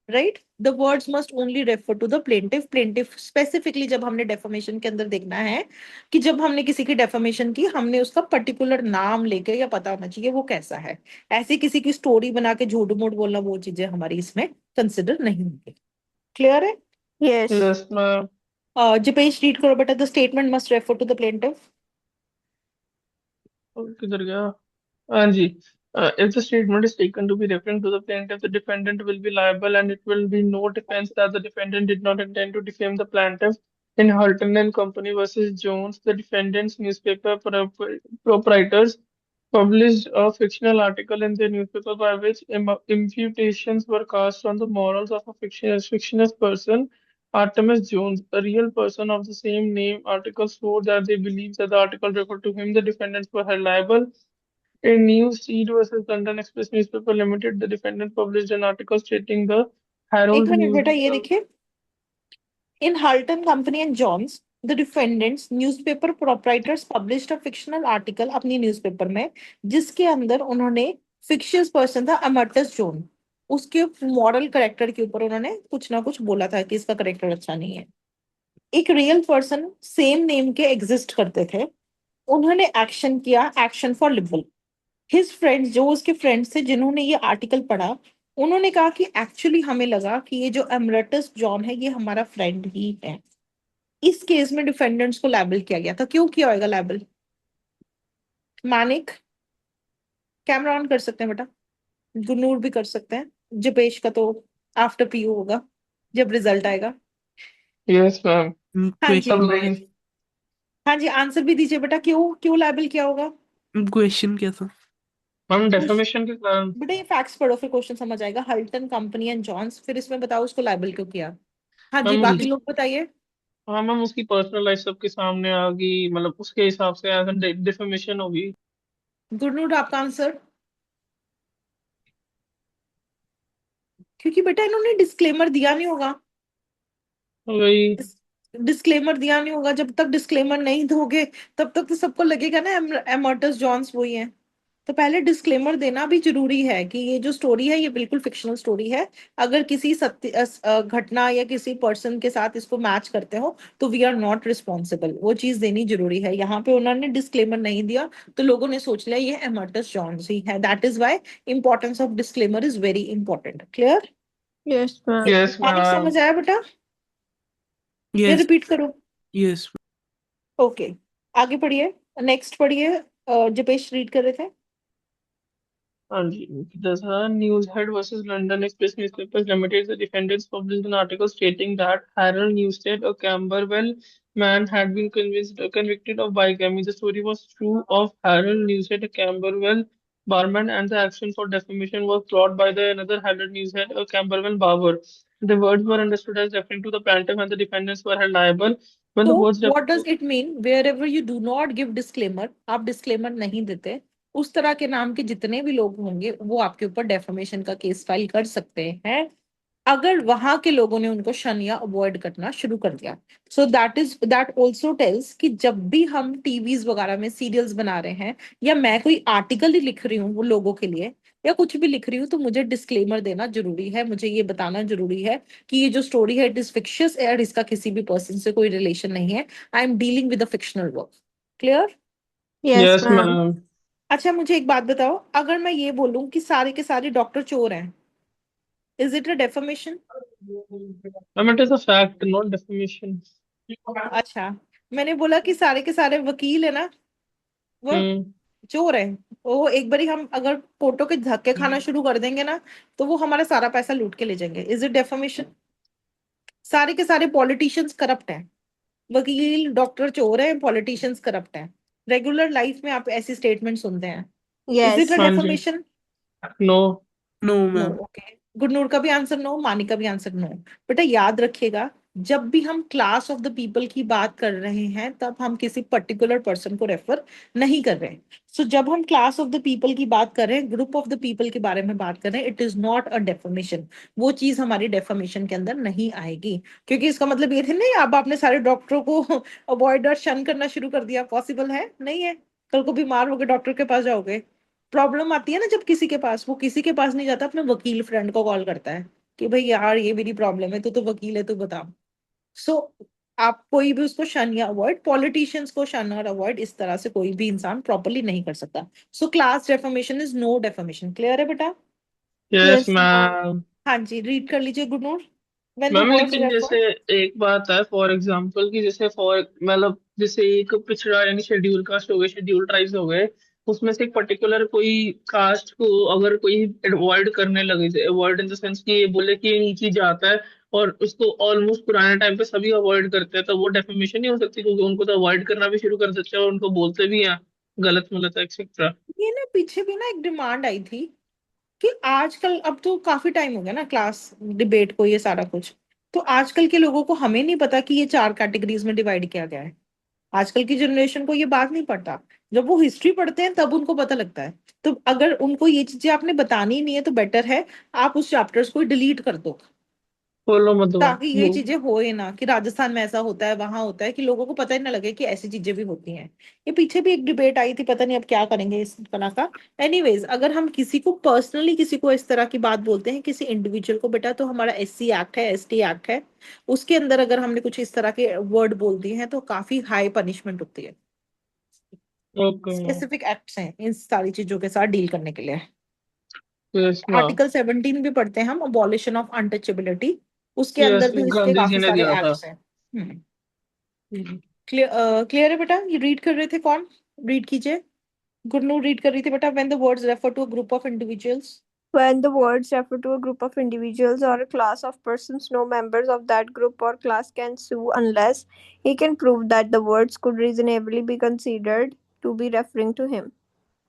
A: Right, the words must only refer to the plaintiff. Plaintiff specifically जब हमने डेफामेशन के अंदर देखना है कि जब हमने किसी की डेफामेशन की, हमने उसका पर्टिकुलर नाम लेके या पता होना चाहिए वो कैसा है। ऐसे किसी की स्टोरी बना के झूठ मूठ बोलना, वो चीजें हमारी इसमें कंसिडर नहीं होंगी। क्लियर है?
B: Yes.
C: Yes, ma'am.
A: जिपेश रीड करो बेटा, the statement must refer to the plaintiff.
C: किधर गया? हाँ जी. If the statement is taken to be referring to the plaintiff, the defendant will be liable, and it will be no defense that the defendant did not intend to defame the plaintiff. In Halton and Company versus Jones, the defendant's newspaper proprietors published a fictional article in their newspaper by which imputations were cast on the morals of a fictitious person, Artemis Jones. A real person of the same name article swore that they believed that the article referred to him. The defendants were held liable. In New Street versus London Express Newspaper Limited, the defendant published an article stating the
A: एक
C: Herald
A: minute
C: News.
A: बेटा, ये देखिए, In Halton Company and Johns, the defendants newspaper proprietors published a fictional article अपनी newspaper में, जिसके अंदर उन्होंने fictitious person था अमर्टस जोन, उसके मॉरल करेक्टर के ऊपर उन्होंने कुछ ना कुछ बोला था कि इसका करेक्टर अच्छा नहीं है। एक रियल पर्सन सेम नेम के एग्जिस्ट करते थे, उन्होंने एक्शन किया, action for liberal. His friends, जो उसके फ्रेंड्स थे जिन्होंने ये आर्टिकल पढ़ा, उन्होंने कहा कि एक्चुअली हमें लगा कि ये जो एमरटस जॉन है ये हमारा फ्रेंड ही है। इस केस में डिफेंडेंट्स को लायबल किया गया था। क्यों किया होगा लायबल? मानिक, कैमरा ऑन कर सकते हैं बेटा। गुनूर भी कर सकते हैं। जपेश का तो आफ्टर पीयू होगा जब रिजल्ट आएगा।
C: Yes ma'am.
A: हाँ जी,
C: अब
D: क्वेश्चन
C: नहीं।
A: हाँ जी, आंसर भी दीजिए बेटा। क्यों क्यों लायबल किया होगा?
D: क्वेश्चन क्या था?
C: मैम
A: कुछ
C: डेफेमेशन के कारण।
A: बेटा ये फैक्ट्स पढ़ो फिर क्वेश्चन समझ आएगा। हल्टन कंपनी एंड जॉन्स, फिर इसमें बताओ उसको लायबल क्यों किया। हाँ जी,
C: मैम
A: बाकी
C: उसकी,
A: लोग बताइए।
C: हाँ मैम उसकी पर्सनल लाइफ सबके सामने आ गई, मतलब उसके हिसाब से एज डिफेमेशन होगी।
A: गुरनूर, आपका आंसर? क्योंकि बेटा इन्होंने डिस्क्लेमर दिया नहीं होगा।
C: वही।
A: डिस्क्लेमर दिया नहीं होगा। जब तक डिस्क्लेमर नहीं दोगे तब तक तो सबको लगेगा ना एमर्टस जॉन्स वही है। तो पहले डिस्क्लेमर देना भी जरूरी है कि ये जो स्टोरी है ये बिल्कुल फिक्शनल स्टोरी है। अगर किसी सत्य घटना या किसी पर्सन के साथ इसको मैच करते हो तो वी आर नॉट रिस्पॉन्सिबल। वो चीज देनी जरूरी है। यहाँ पे उन्होंने डिस्क्लेमर नहीं दिया तो लोगों ने सोच लिया ये एमर्टस जॉन्स ही है। That is why importance of disclaimer is very important. Clear?
B: Yes, ma'am.
C: Yes
A: पानी
C: मैम।
A: समझ आया बेटा या
D: यस।
A: रिपीट करूं?
D: यस।
A: ओके, आगे पढ़िए। नेक्स्ट पढ़िए। जपेश रीड कर रहे थे।
C: हाँ जी। The News Head versus London Express newspapers limited the defendants published an article stating that Harold Newstead, a Camberwell man, had been convicted of bigamy. The story was true of Harold Newstead, a Camberwell barman, and the action for defamation was brought by the another Harold Newstead, a Camberwell barber. The words were understood as referring to the plaintiff, and the defendants were held liable. When
A: तो
C: the words
A: what does it mean? Wherever you do not give disclaimer, आप disclaimer नहीं देते, उस तरह के नाम के जितने भी लोग होंगे वो आपके ऊपर डेफेमेशन का केस फाइल कर सकते हैं अगर वहां के लोगों ने उनको शन या अवॉइड करना शुरू कर दिया। सो दैट ऑल्सो टेल्स कि जब भी हम टीवीज वगैरह में सीरियल्स बना रहे हैं या मैं कोई आर्टिकल ही लिख रही हूँ वो लोगों के लिए या कुछ भी लिख रही हूँ तो मुझे डिस्क्लेमर देना जरूरी है। मुझे ये बताना जरूरी है कि ये जो स्टोरी है इट इज फिक्शियस और इसका किसी भी पर्सन से कोई रिलेशन नहीं है। I am dealing with a fictional work. Clear?
B: Yes,
C: yes,
B: ma'am.
C: ma'am.
A: अच्छा, मुझे एक बात बताओ, अगर मैं ये बोलूं कि सारे के सारे डॉक्टर चोर हैं, is it a defamation?
C: Ma'am, it is a fact, not defamation.
A: अच्छा, मैंने बोला कि सारे के सारे वकील है ना वो
C: Hmm.
A: चोर है। वो एक बारी हम अगर फोटो के धक्के खाना शुरू कर देंगे ना तो वो हमारा सारा पैसा लूट के ले जाएंगे। Is it defamation? सारे के सारे पॉलिटिशियंस करप्ट हैं। वकील डॉक्टर चोर हैं, पॉलिटिशियंस करप्ट हैं। रेगुलर लाइफ में आप ऐसी स्टेटमेंट सुनते हैं। Is it a
B: Yes.
C: हाँ जी।
A: Defamation?
C: No.
D: No
A: no.
D: Ma'am.
A: Okay, Gurnoor का भी आंसर नो, मानी का भी आंसर नो। बेटा याद रखिएगा, जब भी हम क्लास ऑफ द पीपल की बात कर रहे हैं तब हम किसी पर्टिकुलर पर्सन को रेफर नहीं कर रहे हैं। सो जब हम क्लास ऑफ द पीपल की बात कर रहे हैं, ग्रुप ऑफ द पीपल के बारे में बात कर रहे हैं, इट इज नॉट अ डेफर्मेशन। वो चीज हमारी डेफर्मेशन के अंदर नहीं आएगी। क्योंकि इसका मतलब ये थे नहीं अब आपने सारे डॉक्टरों को अवॉइड और शन करना शुरू कर दिया। पॉसिबल है नहीं है। कल को बीमार होकर डॉक्टर के पास जाओगे। प्रॉब्लम आती है ना जब किसी के पास, वो किसी के पास नहीं जाता, अपने वकील फ्रेंड को कॉल करता है कि भाई यार ये मेरी प्रॉब्लम है, तू तो वकील है तू बता। सो आप कोई भी उसको शन या अवॉइड, पॉलिटिशियंस को शन और अवॉइड इस तरह से कोई भी इंसान प्रॉपरली नहीं कर सकता। So class defamation is no defamation. Clear है बेटा?
C: Yes,
B: Yes, ma'am.
C: ma'am.
A: हाँ जी, रीड कर लीजिए गुडनूर। व्हेन द
C: मैम
A: वर्ड्स
C: लेकिन
A: रेफर।
C: जैसे एक बात है, फॉर एग्जांपल कि जैसे फॉर मतलब जैसे एक पिछड़ा यानी शेड्यूल कास्ट हो गए, शेड्यूल ट्राइब्स हो गए, उसमें से एक पर्टिकुलर कोई कास्ट को अगर कोई अवॉइड करने लगे, अवॉइड इन द सेंस कि ये बोले कि ये नीची जात है और उसको ऑलमोस्ट पुराने टाइम पे सभी अवॉइड करते हैं, तो वो डेफिमेशन नहीं हो सकती क्योंकि उनको तो अवॉइड करना भी शुरू कर देते हैं और उनको बोलते भी हैं गलत मलत एक्सेट्रा।
A: ये ना पीछे भी ना एक डिमांड आई थी कि आजकल, अब तो काफी टाइम हो गया ना क्लास डिबेट को ये सारा कुछ, तो आजकल के लोगों को हमें नहीं पता कि ये चार कैटेगरीज में डिवाइड किया गया है। आजकल की जनरेशन को ये बात नहीं पता। जब वो हिस्ट्री पढ़ते हैं तब उनको पता लगता है। तो अगर उनको ये चीजें आपने बतानी नहीं है तो बेटर है आप उस चैप्टर्स को डिलीट कर दो,
C: फॉलो मत दो।
A: ताकि ये चीजें होए ना कि राजस्थान में ऐसा होता है वहां होता है, कि लोगों को पता ही ना लगे कि ऐसी चीजें भी होती हैं। ये पीछे भी एक डिबेट आई थी, पता नहीं अब क्या करेंगे इस तरह का। एनीवेज, अगर हम किसी को पर्सनली किसी को इस तरह की बात बोलते हैं किसी इंडिविजुअल को, बेटा तो हमारा SC एक्ट है, ST एक्ट है, उसके अंदर अगर हमने कुछ इस तरह के वर्ड बोल दिए हैं तो काफी हाई पनिशमेंट होती है।
C: ओके।
A: स्पेसिफिक एक्ट्स हैं इन सारी चीजों के साथ डील करने के लिए।
C: Yes ma'am.
A: आर्टिकल 17 भी पढ़ते हैं हम, अबॉलिशन ऑफ अनटचेबिलिटी, उसके
C: यस,
A: अंदर भी इसके
C: गांधी जी
A: काफी
C: ने
A: सारे
C: दिया था।
A: एक्ट्स हैं। क्लियर है बेटा? ये रीड कर रहे थे कौन? रीड कीजिए। गुरनूर रीड कर रही थी बेटा, when the words refer to a group of individuals.
B: When the words refer to a group of individuals or a class of persons, no members of that group or class can sue unless he can prove that the words could reasonably be considered to be referring to him.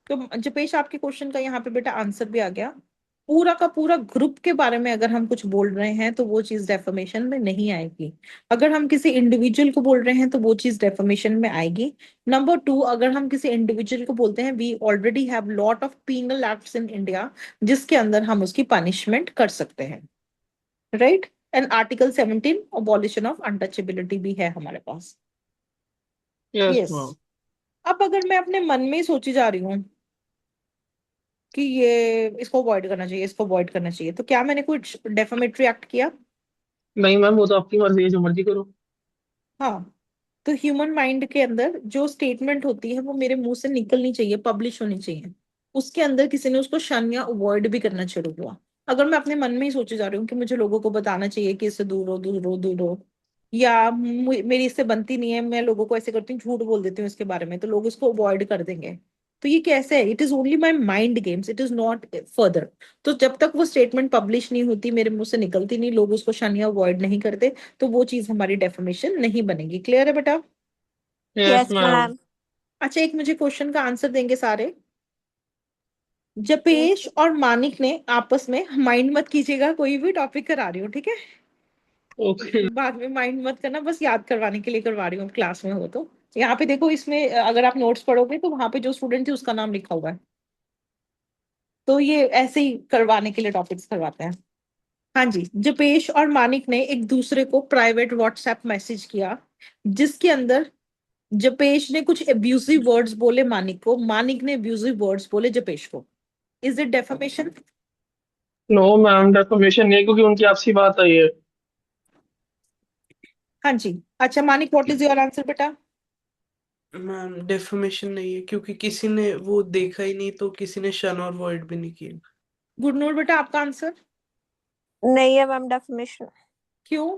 A: तो जपेश, आपके question का यहाँ पे बेटा answer भी आ गया। पूरा का पूरा ग्रुप के बारे में अगर हम कुछ बोल रहे हैं तो वो चीज डेफर्मेशन में नहीं आएगी। अगर हम किसी इंडिविजुअल को बोल रहे हैं तो वो चीज डेफर्मेशन में आएगी। नंबर टू, अगर हम किसी इंडिविजुअल को बोलते हैं, we already have lot of penal acts in India जिसके अंदर हम उसकी पनिशमेंट कर सकते हैं, right? And article 17 abolition of untouchability भी है हमारे पास।
C: Yes
A: yes.
C: मैम।
A: अब अगर मैं अपने मन में ही सोची जा रही हूँ कि ये इसको अवॉइड करना चाहिए, इसको अवॉइड करना चाहिए, तो क्या मैंने कुछ डेफामेटरी एक्ट किया?
C: नहीं मैम, वो तो आपकी मर्जी है, जो मर्जी करो।
A: हाँ। तो ह्यूमन माइंड के अंदर जो स्टेटमेंट होती है वो मेरे मुंह से निकलनी चाहिए, पब्लिश होनी चाहिए। उसके अंदर किसी ने उसको शन या अवॉइड भी करना शुरू हुआ। अगर मैं अपने मन में ही सोचे जा रही हूँ कि मुझे लोगों को बताना चाहिए कि इससे दूर हो, दूर हो, दूर हो, या मेरी इससे बनती नहीं है, मैं लोगों को ऐसे करती हूँ, झूठ बोल देती हूँ इसके बारे में, तो लोग इसको अवॉइड कर देंगे। तो ये कैसे है? It is only my mind games, it is not further. तो जब तक वो स्टेटमेंट पब्लिश नहीं होती, मेरे मुंह से निकलती नहीं, लोग उसको शन या अवॉइड नहीं करते, तो वो चीज हमारी डेफर्मेशन नहीं बनेगी। क्लियर है बेटा?
C: Yes
B: Yes,
C: ma'am.
B: ma'am.
A: अच्छा, एक मुझे क्वेश्चन का आंसर देंगे सारे।
B: Yes.
A: जपेश और मानिक ने आपस में, माइंड मत कीजिएगा, कोई भी टॉपिक करा रही हूँ, ठीक है?
C: ओके।
A: बाद में माइंड मत करना, बस याद करवाने के लिए करवा रही हूँ, क्लास में हो तो। यहाँ पे देखो, इसमें अगर आप नोट्स पढ़ोगे तो वहां पे जो स्टूडेंट थे उसका नाम लिखा हुआ है। तो ये ऐसे ही करवाने के लिए टॉपिक्स करवाते हैं। हाँ जी, जपेश और मानिक ने एक दूसरे को प्राइवेट व्हाट्सएप मैसेज किया जिसके अंदर जपेश ने कुछ एब्यूजिव वर्ड्स बोले मानिक को, मानिक ने एब्यूजिव वर्ड्स बोले जपेश को। Is it defamation?
C: No ma'am, defamation नहीं, क्योंकि उनकी आपसी बात आई है।
A: हाँ जी। अच्छा Manik, what is your answer बेटा?
D: मैम डेफर्मेशन नहीं है, क्योंकि किसी ने वो देखा ही नहीं, तो किसी ने शन और वॉइड भी नहीं किया।
A: गुरनूर बेटा, आपका आंसर?
B: नहीं है मैम डेफिनेशन।
A: क्यों?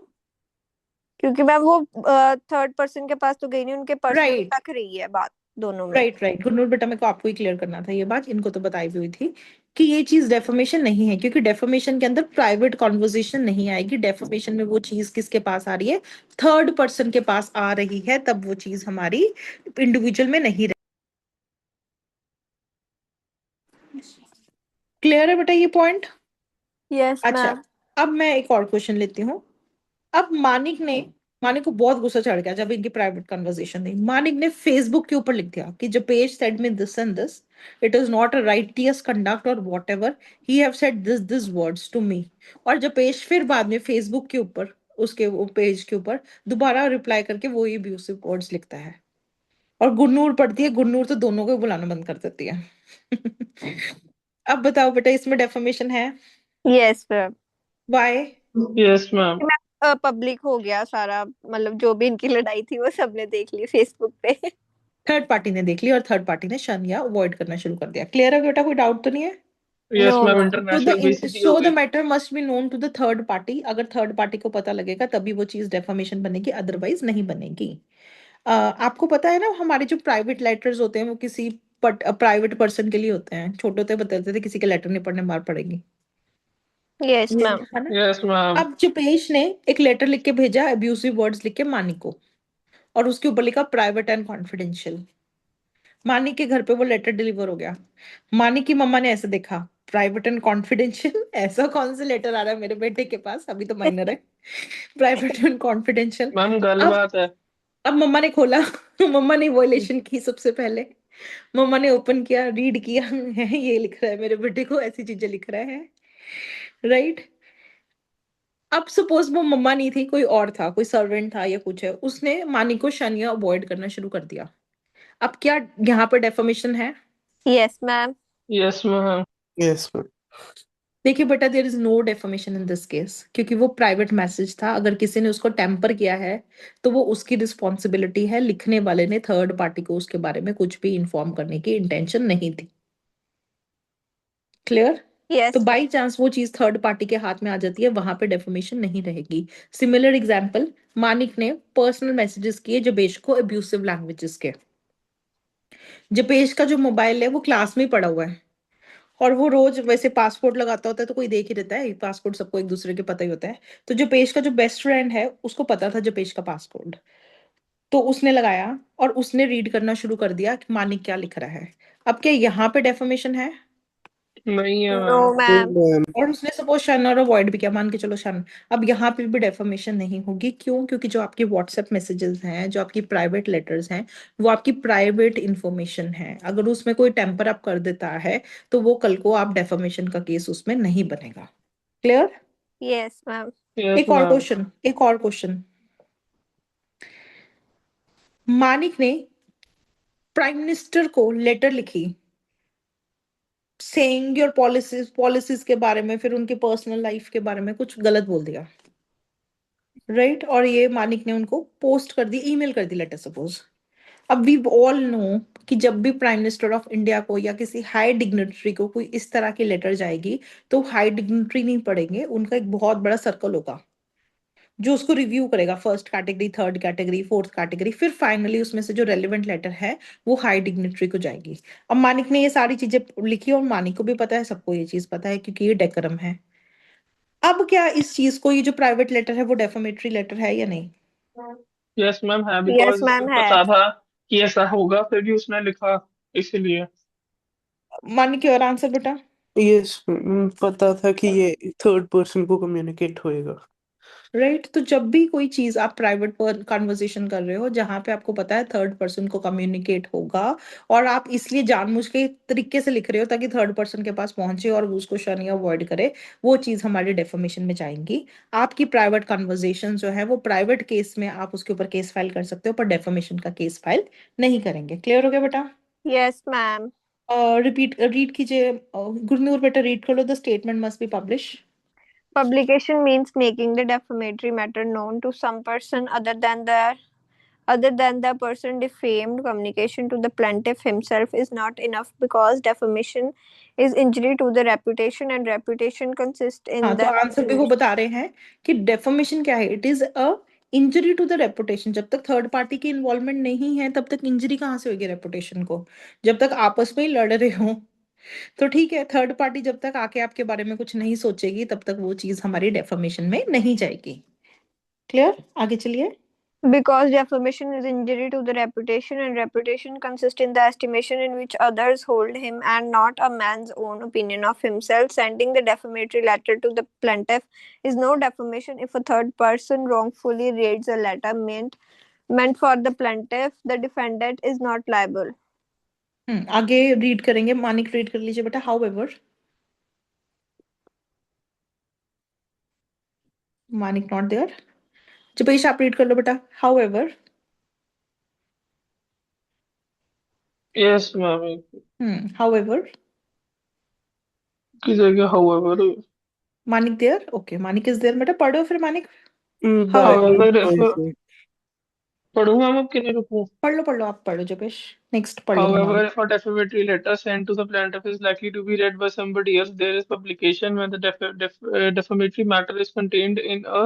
B: क्योंकि मैम वो थर्ड पर्सन के पास तो गई नहीं, उनके पर्सनल
A: राइट,
B: तक रही है बात दोनों में।
A: राइट, राइट गुरनूर बेटा, मेरे को आपको ही क्लियर करना था ये बात, इनको तो बताई भी हुई थी कि ये चीज डेफर्मेशन नहीं है, क्योंकि डेफर्मेशन के अंदर प्राइवेट कॉन्वर्जेशन नहीं आएगी। डेफर्मेशन में वो चीज किसके पास आ रही है? थर्ड पर्सन के पास आ रही है, तब वो चीज हमारी इंडिविजुअल में नहीं रही। क्लियर है बेटा ये पॉइंट?
B: यस
A: अच्छा,
B: मैम।
A: अब मैं एक और क्वेश्चन लेती हूँ। अब मानिक को बहुत गुस्सा चढ़ गया जब इनकी प्राइवेट कन्वर्सेशन थी। मानिक ने फेसबुक के ऊपर लिख दिया कि Japesh said me this and this, it is not a righteous conduct और whatever, he have said this words to me. और जपेश फिर बाद में फेसबुक के ऊपर, उसके वो पेज के ऊपर दोबारा रिप्लाई करके वो ही अब्यूसिव वर्ड्स लिखता है। और गुरनूर पढ़ती है, गुरनूर तो दोनों को ही बुलाना बंद कर देती है। अब बताओ बेटा, इसमें डेफर्मेशन है?
B: Yes ma'am.
A: Bye.
C: Yes ma'am.
B: Public हो गया सारा, मतलब जो भी इनकी लड़ाई थी वो सबने देख ली फेसबुक पे।
A: थर्ड पार्टी ने देख ली और थर्ड पार्टी ने शन या अवॉइड करना शुरू कर दिया। क्लियर है बेटा? कोई डाउट तो नहीं है?
C: Yes
B: no
C: ma'am,
B: ma'am.
A: तो
C: इंटरनेशनल बेइज्जती हो
A: सो द
C: गई।
A: Matter must be known to the third party. अगर थर्ड पार्टी को पता लगेगा तभी वो चीज डेफामेशन बनेगी, अदरवाइज नहीं बनेगी। आपको पता है ना, हमारे जो प्राइवेट लेटर्स होते हैं वो किसी प्राइवेट पर्सन के लिए होते हैं। छोटे होते बताते थे किसी के लेटर नहीं पढ़ने मार पड़ेगी,
B: यस
A: ये
B: मैम।
A: है ना?
C: Yes ma'am.
A: अब जपेश ने एक लेटर लिख के भेजा, अब्यूसिव वर्ड्स लिख के मानी को, और उसके ऊपर लिखा प्राइवेट एंड कॉन्फिडेंशियल। मानी के घर पे वो लेटर डिलीवर हो गया। मानी की मम्मा ने ऐसे देखा, प्राइवेट एंड कॉन्फिडेंशियल, ऐसा कौन सा लेटर आ रहा है मेरे बेटे के पास, अभी तो माइनर है, प्राइवेट एंड कॉन्फिडेंशियल।
C: मैम गलत
A: अब
C: बात है।
A: अब मम्मा ने खोला, मम्मा ने वॉयलेशन की सबसे पहले। मम्मा ने ओपन किया, रीड किया, है ये लिख रहा है मेरे बेटे को ऐसी चीजें लिख रहा है, राइट? अब सपोज वो मम्मा नहीं थी, कोई और था, कोई सर्वेंट था या कुछ है, उसने मानी को शनिया अवॉइड करना शुरू कर दिया। अब क्या यहाँ पर डेफर्मेशन है?
B: Yes ma'am.
C: Yes ma'am.
D: Yes ma'am.
A: देखिए बेटा, there is no defamation in this case, क्योंकि वो प्राइवेट मैसेज था। अगर किसी ने उसको टेम्पर किया है तो वो उसकी रिस्पॉन्सिबिलिटी है, लिखने वाले ने थर्ड पार्टी को उसके बारे में कुछ भी इंफॉर्म करने की इंटेंशन नहीं थी। क्लियर?
B: Yes,
A: तो बाई चांस वो चीज थर्ड पार्टी के हाथ में आ जाती है, वहां पे डेफोमेशन नहीं रहेगी। सिमिलर एग्जाम्पल, मानिक ने पर्सनल मैसेजेस किए जबेश को अब्यूसिव लैंग्वेजेस के। जबेश का जो मोबाइल है वो क्लास में ही पड़ा हुआ है, और वो रोज वैसे पासपोर्ट लगाता होता है तो कोई देख ही रहता है, पासपोर्ट सबको एक दूसरे के पता ही होता है। तो जपेश का जो बेस्ट फ्रेंड है उसको पता था जपेश का पासपोर्ट, तो उसने लगाया और उसने रीड करना शुरू कर दिया कि मानिक क्या लिख रहा है। अब क्या यहाँ पे डेफोमेशन है?
C: नहीं है
B: no,
C: मैम।
B: ma'am.
D: मैम।
A: और उसने सपोज शन और अवॉइड भी किया, मान के चलो शन। अब यहाँ पे भी डेफोमेशन नहीं होगी, क्यों? क्योंकि जो आपके व्हाट्सएप मैसेजेस हैं, जो आपकी प्राइवेट लेटर्स हैं, वो आपकी प्राइवेट इंफॉर्मेशन है। अगर उसमें कोई टेम्पर अप कर देता है तो वो कल को आप डेफोमेशन का केस उसमें नहीं बनेगा। क्लियर?
B: Yes, ma'am.
C: यस
A: एक और
C: मैम।
A: क्वेश्चन, एक और क्वेश्चन। मानिक ने प्राइम मिनिस्टर को लेटर लिखी सेइंग योर पॉलिसीज पॉलिसीज के बारे में, फिर उनकी पर्सनल लाइफ के बारे में कुछ गलत बोल दिया, राइट? और ये मानिक ने उनको पोस्ट कर दी, ईमेल कर दी लेटर सपोज। अब वी ऑल नो कि जब भी प्राइम मिनिस्टर ऑफ इंडिया को या किसी हाई डिग्निटरी को कोई इस तरह की लेटर जाएगी, तो हाई डिग्निटरी नहीं पढ़ेंगे, उनका एक बहुत बड़ा सर्कल होगा जो उसको रिव्यू करेगा, first category, third category, fourth category, फिर फाइनली उसमें से जो रेलिवेंट लेटर है वो हाई डिग्निटरी को जाएगी। अब मानिक ने ये सारी चीजें लिखी और मानिक को भी पता है, सबको ये चीज पता है क्योंकि ये डेकोरम है। अब क्या इस चीज को, ये जो प्राइवेट लेटर है वो डेफामेटरी लेटर है या नहीं?
C: यस मैम है,
B: Yes,
C: बिकॉज
B: ma'am. है.
C: पता था कि ऐसा होगा, फिर भी उसने लिखा, इसीलिए।
A: मानिक योर आंसर बेटा।
D: यस, पता था कि ये थर्ड पर्सन को कम्युनिकेट होएगा।
A: राइट, तो जब भी कोई चीज आप प्राइवेट कन्वर्सेशन कर रहे हो जहां पे आपको पता है थर्ड पर्सन को कम्युनिकेट होगा, और आप इसलिए जानबूझ के तरीके से लिख रहे हो ताकि थर्ड पर्सन के पास पहुंचे और वो उसको शन या अवॉइड करे, वो चीज हमारी डेफर्मेशन में जाएंगी। आपकी प्राइवेट कन्वर्सेशन जो है वो प्राइवेट केस में आप उसके ऊपर केस फाइल कर सकते हो, पर डेफर्मेशन का केस फाइल नहीं करेंगे। क्लियर हो गया बेटा?
B: Yes, ma'am.
A: रिपीट रीड कीजिए, गुरनूर बेटा रीड कर लो, the statement must be publish.
B: Publication means making the defamatory matter known to some person other than the person defamed. Communication to the plaintiff himself is not enough because defamation is injury to the reputation, and reputation consists
A: हाँ,
B: in
A: तो
B: the
A: answer भी वो बता रहे हैं कि defamation क्या है, it is a injury to the reputation. जब तक थर्ड पार्टी की इन्वॉल्वमेंट नहीं है तब तक इंजरी कहाँ से होगी रेपुटेशन को? जब तक आपस में ही लड़ रहे हो तो ठीक है, थर्ड पार्टी जब तक आके आपके बारे में कुछ नहीं सोचेगी तब तक वो चीज हमारी डेफर्मेशन में नहीं जाएगी। क्लियर? आगे चलिए।
B: because defamation is injury to the reputation, and reputation consists in the estimation in which others hold him and not a man's own opinion of himself. Sending the defamatory letter to the plaintiff is no defamation if a third person wrongfully reads a letter meant for the plaintiff. The defendant is not liable.
A: आगे read करेंगे, Manik read कर लीजिए बेटा। However, Manik not there. Japesh आप read कर लो बेटा। However.
C: Yes ma'am.
A: However.
C: की जगह however.
A: Manik there, okay, Manik is there बेटा, पढ़ो फिर Manik.
D: By
A: how,
C: however if,
D: से।
C: पढ़ूंगा मैं, कि नहीं रुकूं?
A: पढ़ लो आप, पढ़ो जपेश, नेक्स्ट पढ़ लेंगे
C: However,
A: Manik.
C: if a defamatory letter sent to the plaintiff is likely to be read by somebody else, there is publication when the defamatory matter is contained in a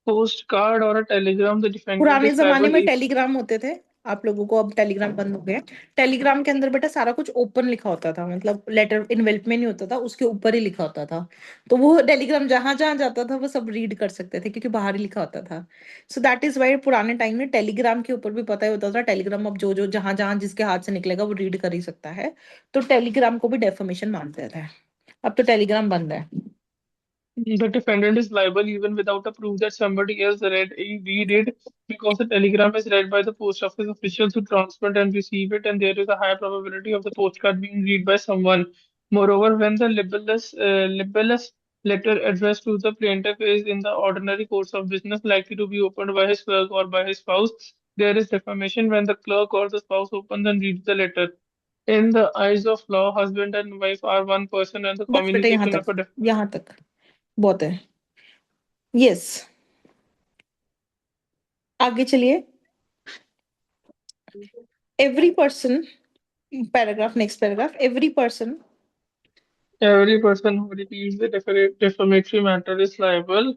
C: postcard or a telegram. The defendant
A: पुराने
C: is
A: जमाने
C: liable
A: में
C: if
A: Telegram होते थे, आप लोगों को अब Telegram बंद हो गए। टेलीग्राम के अंदर बेटा सारा कुछ ओपन लिखा होता था, मतलब लेटर इन्वेल्प में नहीं होता था, उसके ऊपर ही लिखा होता था। तो वो टेलीग्राम जहां जहां जाता था वो सब रीड कर सकते थे क्योंकि बाहर ही लिखा होता था। सो दैट इज वाई पुराने टाइम में टेलीग्राम के ऊपर भी पता ही होता था, टेलीग्राम अब जो जो जहां जहां जिसके हाथ से निकलेगा वो रीड कर ही सकता है। तो टेलीग्राम को भी डेफर्मेशन मानते थे। अब तो टेलीग्राम बंद है।
C: the defendant is liable even without a proof that somebody else read it, because the telegram is read by the post office officials who transmit and receive it, and there is a high probability of the postcard being read by someone. Moreover, when the libelous letter addressed to the plaintiff is in the ordinary course of business likely to be opened by his clerk or by his spouse, there is defamation when the clerk or the spouse opens and reads the letter. In the eyes of law, husband and wife are one person, and the
A: बस बेटा यहाँ
C: communication
A: तक,
C: of a
A: यहाँ तक बहुत है। Yes, आगे चलिए। every person, paragraph, next paragraph, every person
C: Every person who repeats the defamatory matter is liable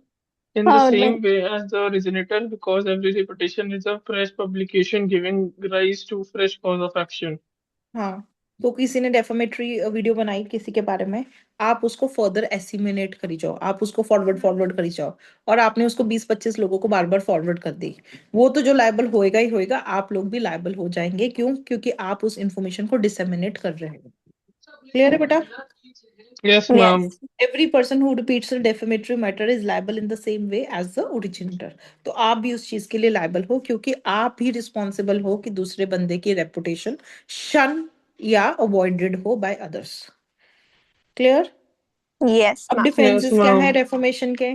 C: in the
B: हाँ और मैं
C: same way as the originator, because every repetition is a fresh publication giving rise to fresh cause of action.
A: हाँ, तो किसी ने डेफामेटरी video बनाई किसी के बारे में, आप उसको फर्दर एसिमिनेट करी जाओ, आप उसको फॉरवर्ड फॉरवर्ड करी जाओ, और आपने उसको 20-25 लोगों को बार बार फॉरवर्ड कर दी, वो तो जो लायबल होएगा ही होएगा, आप लोग भी लायबल हो जाएंगे। क्यों? क्योंकि आप उस इंफॉर्मेशन को डिसेमिनेट कर रहे हो। क्लियर है बेटा?
C: Yes,
B: yes
C: ma'am.
A: Every person who repeats a defamatory matter is liable in the same way as the originator. तो आप भी उस चीज के लिए लायबल हो, क्योंकि आप ही रिस्पॉन्सिबल हो कि दूसरे बंदे की रेपुटेशन शन या अवॉइडेड हो बाय अदर्स। क्लियर?
B: yes
A: अब
B: ma'am
C: Yes,
A: डिफेंसेस क्या है
C: ma'am.
A: डेफमेशन के?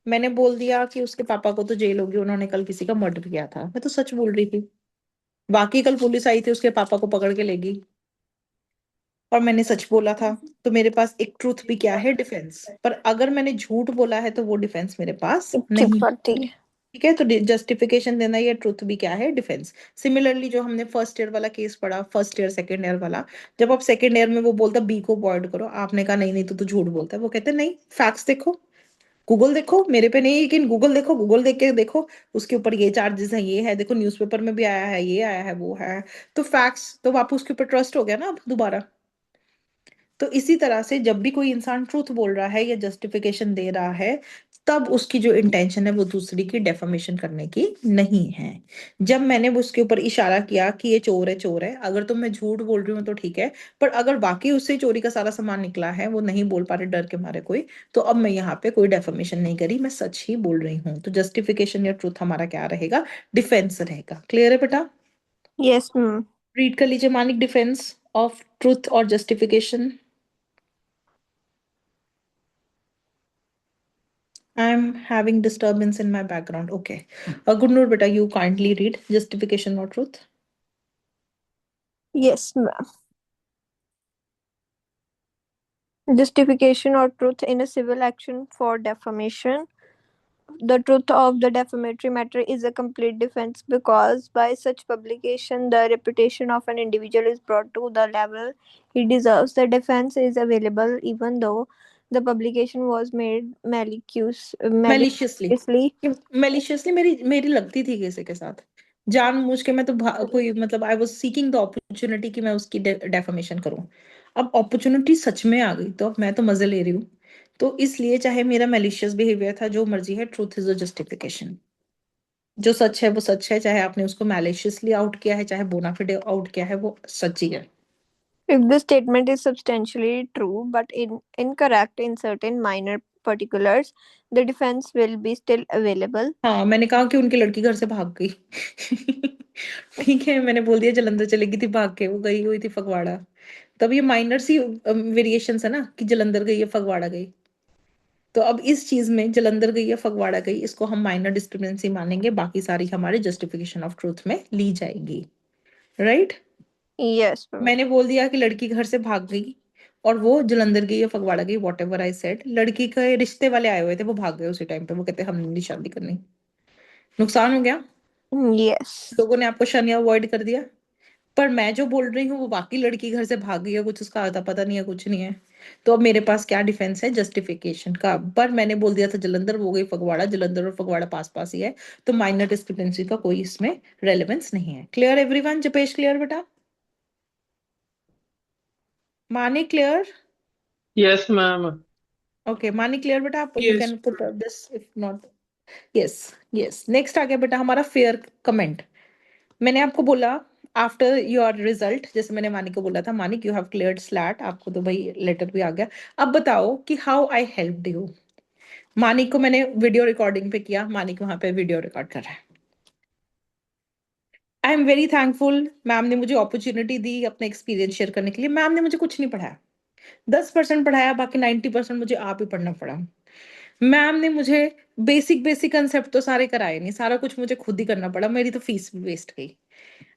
A: मैंने बोल दिया कि उसके पापा को तो जेल होगी, उन्होंने कल किसी का मर्डर किया था, मैं तो सच बोल रही थी। बाकी कल पुलिस आई थी, उसके पापा को पकड़ के लेगी, और मैंने सच बोला था। तो मेरे पास एक ट्रूथ भी क्या है, डिफेंस। पर अगर मैंने झूठ बोला है तो वो डिफेंस मेरे पास नहीं।
B: चिपटी
A: ठीक है, तो जस्टिफिकेशन देना या ट्रूथ भी क्या है, डिफेंस। सिमिलरली जो हमने फर्स्ट ईयर वाला केस पढ़ा, फर्स्ट ईयर सेकंड ईयर वाला, जब आप सेकंड ईयर में वो बोलता बी को अवॉइड करो, आपने कहा नहीं नहीं तो झूठ बोलता है, वो कहते नहीं, फैक्ट्स देखो, गूगल देखो, मेरे पे नहीं लेकिन गूगल देखो, गूगल देख के देखो, उसके ऊपर ये चार्जेस है, ये है, देखो न्यूज़पेपर में भी आया है, ये आया है, वो है। तो फैक्ट्स, तो वापस उसके ऊपर ट्रस्ट हो गया ना अब दोबारा। तो इसी तरह से जब भी कोई इंसान ट्रूथ बोल रहा है या जस्टिफिकेशन दे रहा है, तब उसकी जो इंटेंशन है वो दूसरी की डेफामेशन करने की नहीं है। जब मैंने वो उसके ऊपर इशारा किया कि ये चोर है, चोर है, अगर तुम मैं झूठ बोल रही हूँ तो ठीक है, पर अगर बाकी उससे चोरी का सारा सामान निकला है, वो नहीं बोल पा रहे डर के मारे कोई, तो अब मैं यहाँ पे कोई डेफामेशन नहीं करी, मैं सच ही बोल रही हूँ। तो जस्टिफिकेशन या ट्रूथ हमारा क्या रहेगा, डिफेंस रहेगा। क्लियर है बेटा?
B: yes ma'am
A: रीड कर लीजिए मानिक, डिफेंस ऑफ ट्रूथ और justification. I'm having disturbance in my background. Okay. Gurnur, beta, you kindly read justification or truth.
B: yes ma'am justification or truth in a civil action for defamation. The truth of the defamatory matter is a complete defense because by such publication the reputation of an individual is brought to the level he deserves. The defense is available even though the publication was made
A: Maliciously.
B: maliciously.
A: Maliciously मेरी मेरी लगती थी किसी के साथ, जानबूझ के। मैं तो कोई मतलब I was seeking the opportunity कि मैं उसकी डेफामेशन करूं। अब अपॉर्चुनिटी सच में आ गई, तो अब मैं तो मजे ले रही हूँ। तो इसलिए चाहे मेरा मेलिशियस बिहेवियर था, जो मर्जी है, ट्रूथ इज अ जस्टिफिकेशन। जो सच है वो सच है, चाहे आपने उसको मैलिशियसली आउट किया है, चाहे बोनाफिडे आउट किया है, वो सच ही है।
B: If the statement is substantially true but incorrect in certain minor particulars, the defense will be still available.
A: हाँ, मैंने कहा कि उनकी लड़की घर से भाग गई। ठीक है, मैंने बोल दिया जलंधर चली गई थी भाग के, वो गई हुई थी फगवाड़ा। तब ये माइनर सी वेरिएशंस है ना, कि जलंधर गई है, फगवाड़ा गई। तो अब इस चीज में जलंधर गई है, फगवाड़ा गई, इसको हम माइनर डिस्क्रिपेंसी मानेंगे, बाकी सारी हमारे जस्टिफिकेशन ऑफ ट्रूथ में ली जाएगी। राइट?
B: Yes, ma'am.
A: मैंने बोल दिया कि लड़की घर से भाग गई, और वो जलंधर गई या फगवाड़ा गई, वॉट एवर आई सेड, लड़की के रिश्ते वाले आए हुए थे, वो भाग गए उसी टाइम पे, वो कहते हमने नहीं शादी करनी। नुकसान हो गया,
B: Yes.
A: लोगों ने आपको शन या अवॉइड कर दिया। पर मैं जो बोल रही हूँ वो बाकी लड़की घर से भाग गई है, कुछ उसका आता पता नहीं है, कुछ नहीं है। तो अब मेरे पास क्या डिफेंस है, जस्टिफिकेशन का। पर मैंने बोल दिया था जलंधर, वो गई फगवाड़ा, जलंधर और फगवाड़ा पास पास ही है, तो माइनर डिस्क्रिपेंसी का कोई इसमें रेलेवेंस नहीं है। Clear everyone? जपेश क्लियर बेटा? Mani clear?
C: Yes, ma'am.
A: Okay, Mani clear बेटा? आप you
D: yes.
A: Can put this if not. Yes. Yes, next आ गया बेटा हमारा फेयर कमेंट। मैंने आपको बोला आफ्टर योर रिजल्ट, जैसे मैंने मानिक को बोला था, Manik you have cleared slate, आपको तो भाई लेटर भी आ गया। अब बताओ कि how I helped you. Manik को मैंने वीडियो रिकॉर्डिंग पे किया, मानिक वहां पे वीडियो रिकॉर्ड कर रहा है। I am very thankful, ma'am ने मुझे अपॉर्चुनिटी दी अपने एक्सपीरियंस शेयर करने के लिए। मैम ने मुझे कुछ नहीं पढ़ाया, 10% पढ़ाया, बाकी 90% मुझे आप ही पढ़ना पड़ा। मैम ने मुझे बेसिक बेसिक कंसेप्ट तो सारे कराए नहीं, सारा कुछ मुझे खुद ही करना पड़ा, मेरी तो फीस भी वेस्ट गई।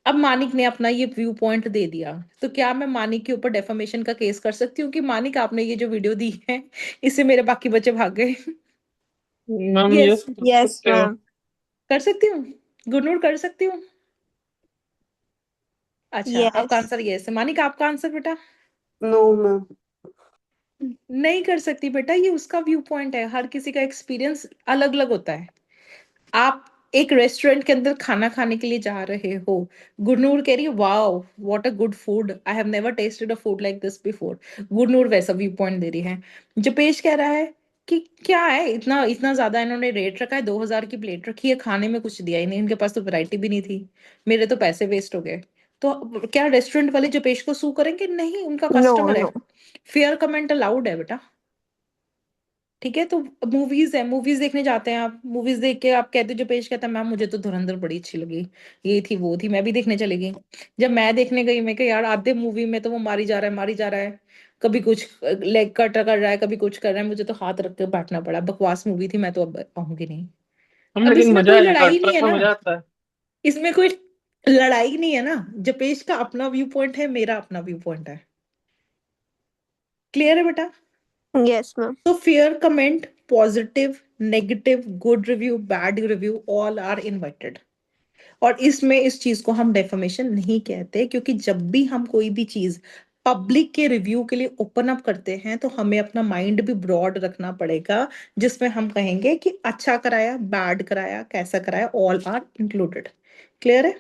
A: अब मानिक ने अपना ये व्यू पॉइंट दे दिया, तो क्या मैं मानिक के ऊपर डेफामेशन का केस कर सकती हूँ कि मानिक आपने ये जो वीडियो दी है, इससे मेरे बाकी बच्चे भाग गए?
C: मैम
A: यस,
C: यस कर
B: Yes,
C: सकते हैं।
B: ma'am.
A: कर सकती हूँ। गुरनूर, कर सकती हूँ। अच्छा, आपका
B: Yes.
A: आंसर यस है। मानिक, आपका आंसर बेटा?
D: No ma'am.
A: नहीं कर सकती बेटा, ये उसका व्यू पॉइंट है, हर किसी का एक्सपीरियंस अलग अलग होता है। आप एक रेस्टोरेंट के अंदर खाना खाने के लिए जा रहे हो, गुरनूर कह रही है wow what a good food, I have never tested a food like this before. Gurnoor वैसा व्यू पॉइंट दे रही है। जपेश कह रहा है कि क्या है, इतना इतना ज्यादा इन्होंने रेट रखा है, 2,000 की प्लेट रखी है, खाने में कुछ दिया ही नहीं, इनके पास तो वैरायटी भी नहीं थी, मेरे तो पैसे वेस्ट हो गए। तो क्या रेस्टोरेंट वाले जपेश को सू करेंगे? नहीं, उनका
B: No,
A: कस्टमर है।
B: no.
A: फेयर कमेंट अलाउड है बेटा। ठीक है, तो मूवीज है, मूवीज देखने जाते हैं आप, मूवीज देख के आप कहते हो, जो पेश कहता है मैम मुझे तो धुरंधर बड़ी अच्छी लगी, ये थी वो थी, मैं भी देखने चली गई। जब मैं देखने गई, मैं कहा यार आधे मूवी में तो वो मारी जा रहा है, मारी जा रहा है, कभी कुछ लेग कट कर रहा है, कभी कुछ कर रहा है, मुझे तो हाथ रख के बैठना पड़ा, बकवास मूवी थी, मैं तो अब आऊंगी नहीं।
C: हम
A: अब
C: लेकिन
A: इसमें
C: मजा
A: कोई
C: आया,
A: लड़ाई नहीं
C: ट्रक
A: है
C: में
A: ना,
C: मजा आता है।
A: इसमें कोई लड़ाई नहीं है ना, जपेश का अपना व्यू पॉइंट है, मेरा अपना व्यू पॉइंट है। क्लियर है बेटा?
B: Yes, ma'am.
A: तो fair comment, positive, negative, good review, bad review, all are invited. और इसमें इस चीज को हम डेफर्मेशन नहीं कहते, क्योंकि जब भी हम कोई भी चीज पब्लिक के रिव्यू के लिए ओपन अप करते हैं तो हमें अपना माइंड भी ब्रॉड रखना पड़ेगा, जिसमें हम कहेंगे कि अच्छा कराया, बैड कराया, कैसा कराया, ऑल आर इंक्लूडेड। क्लियर है?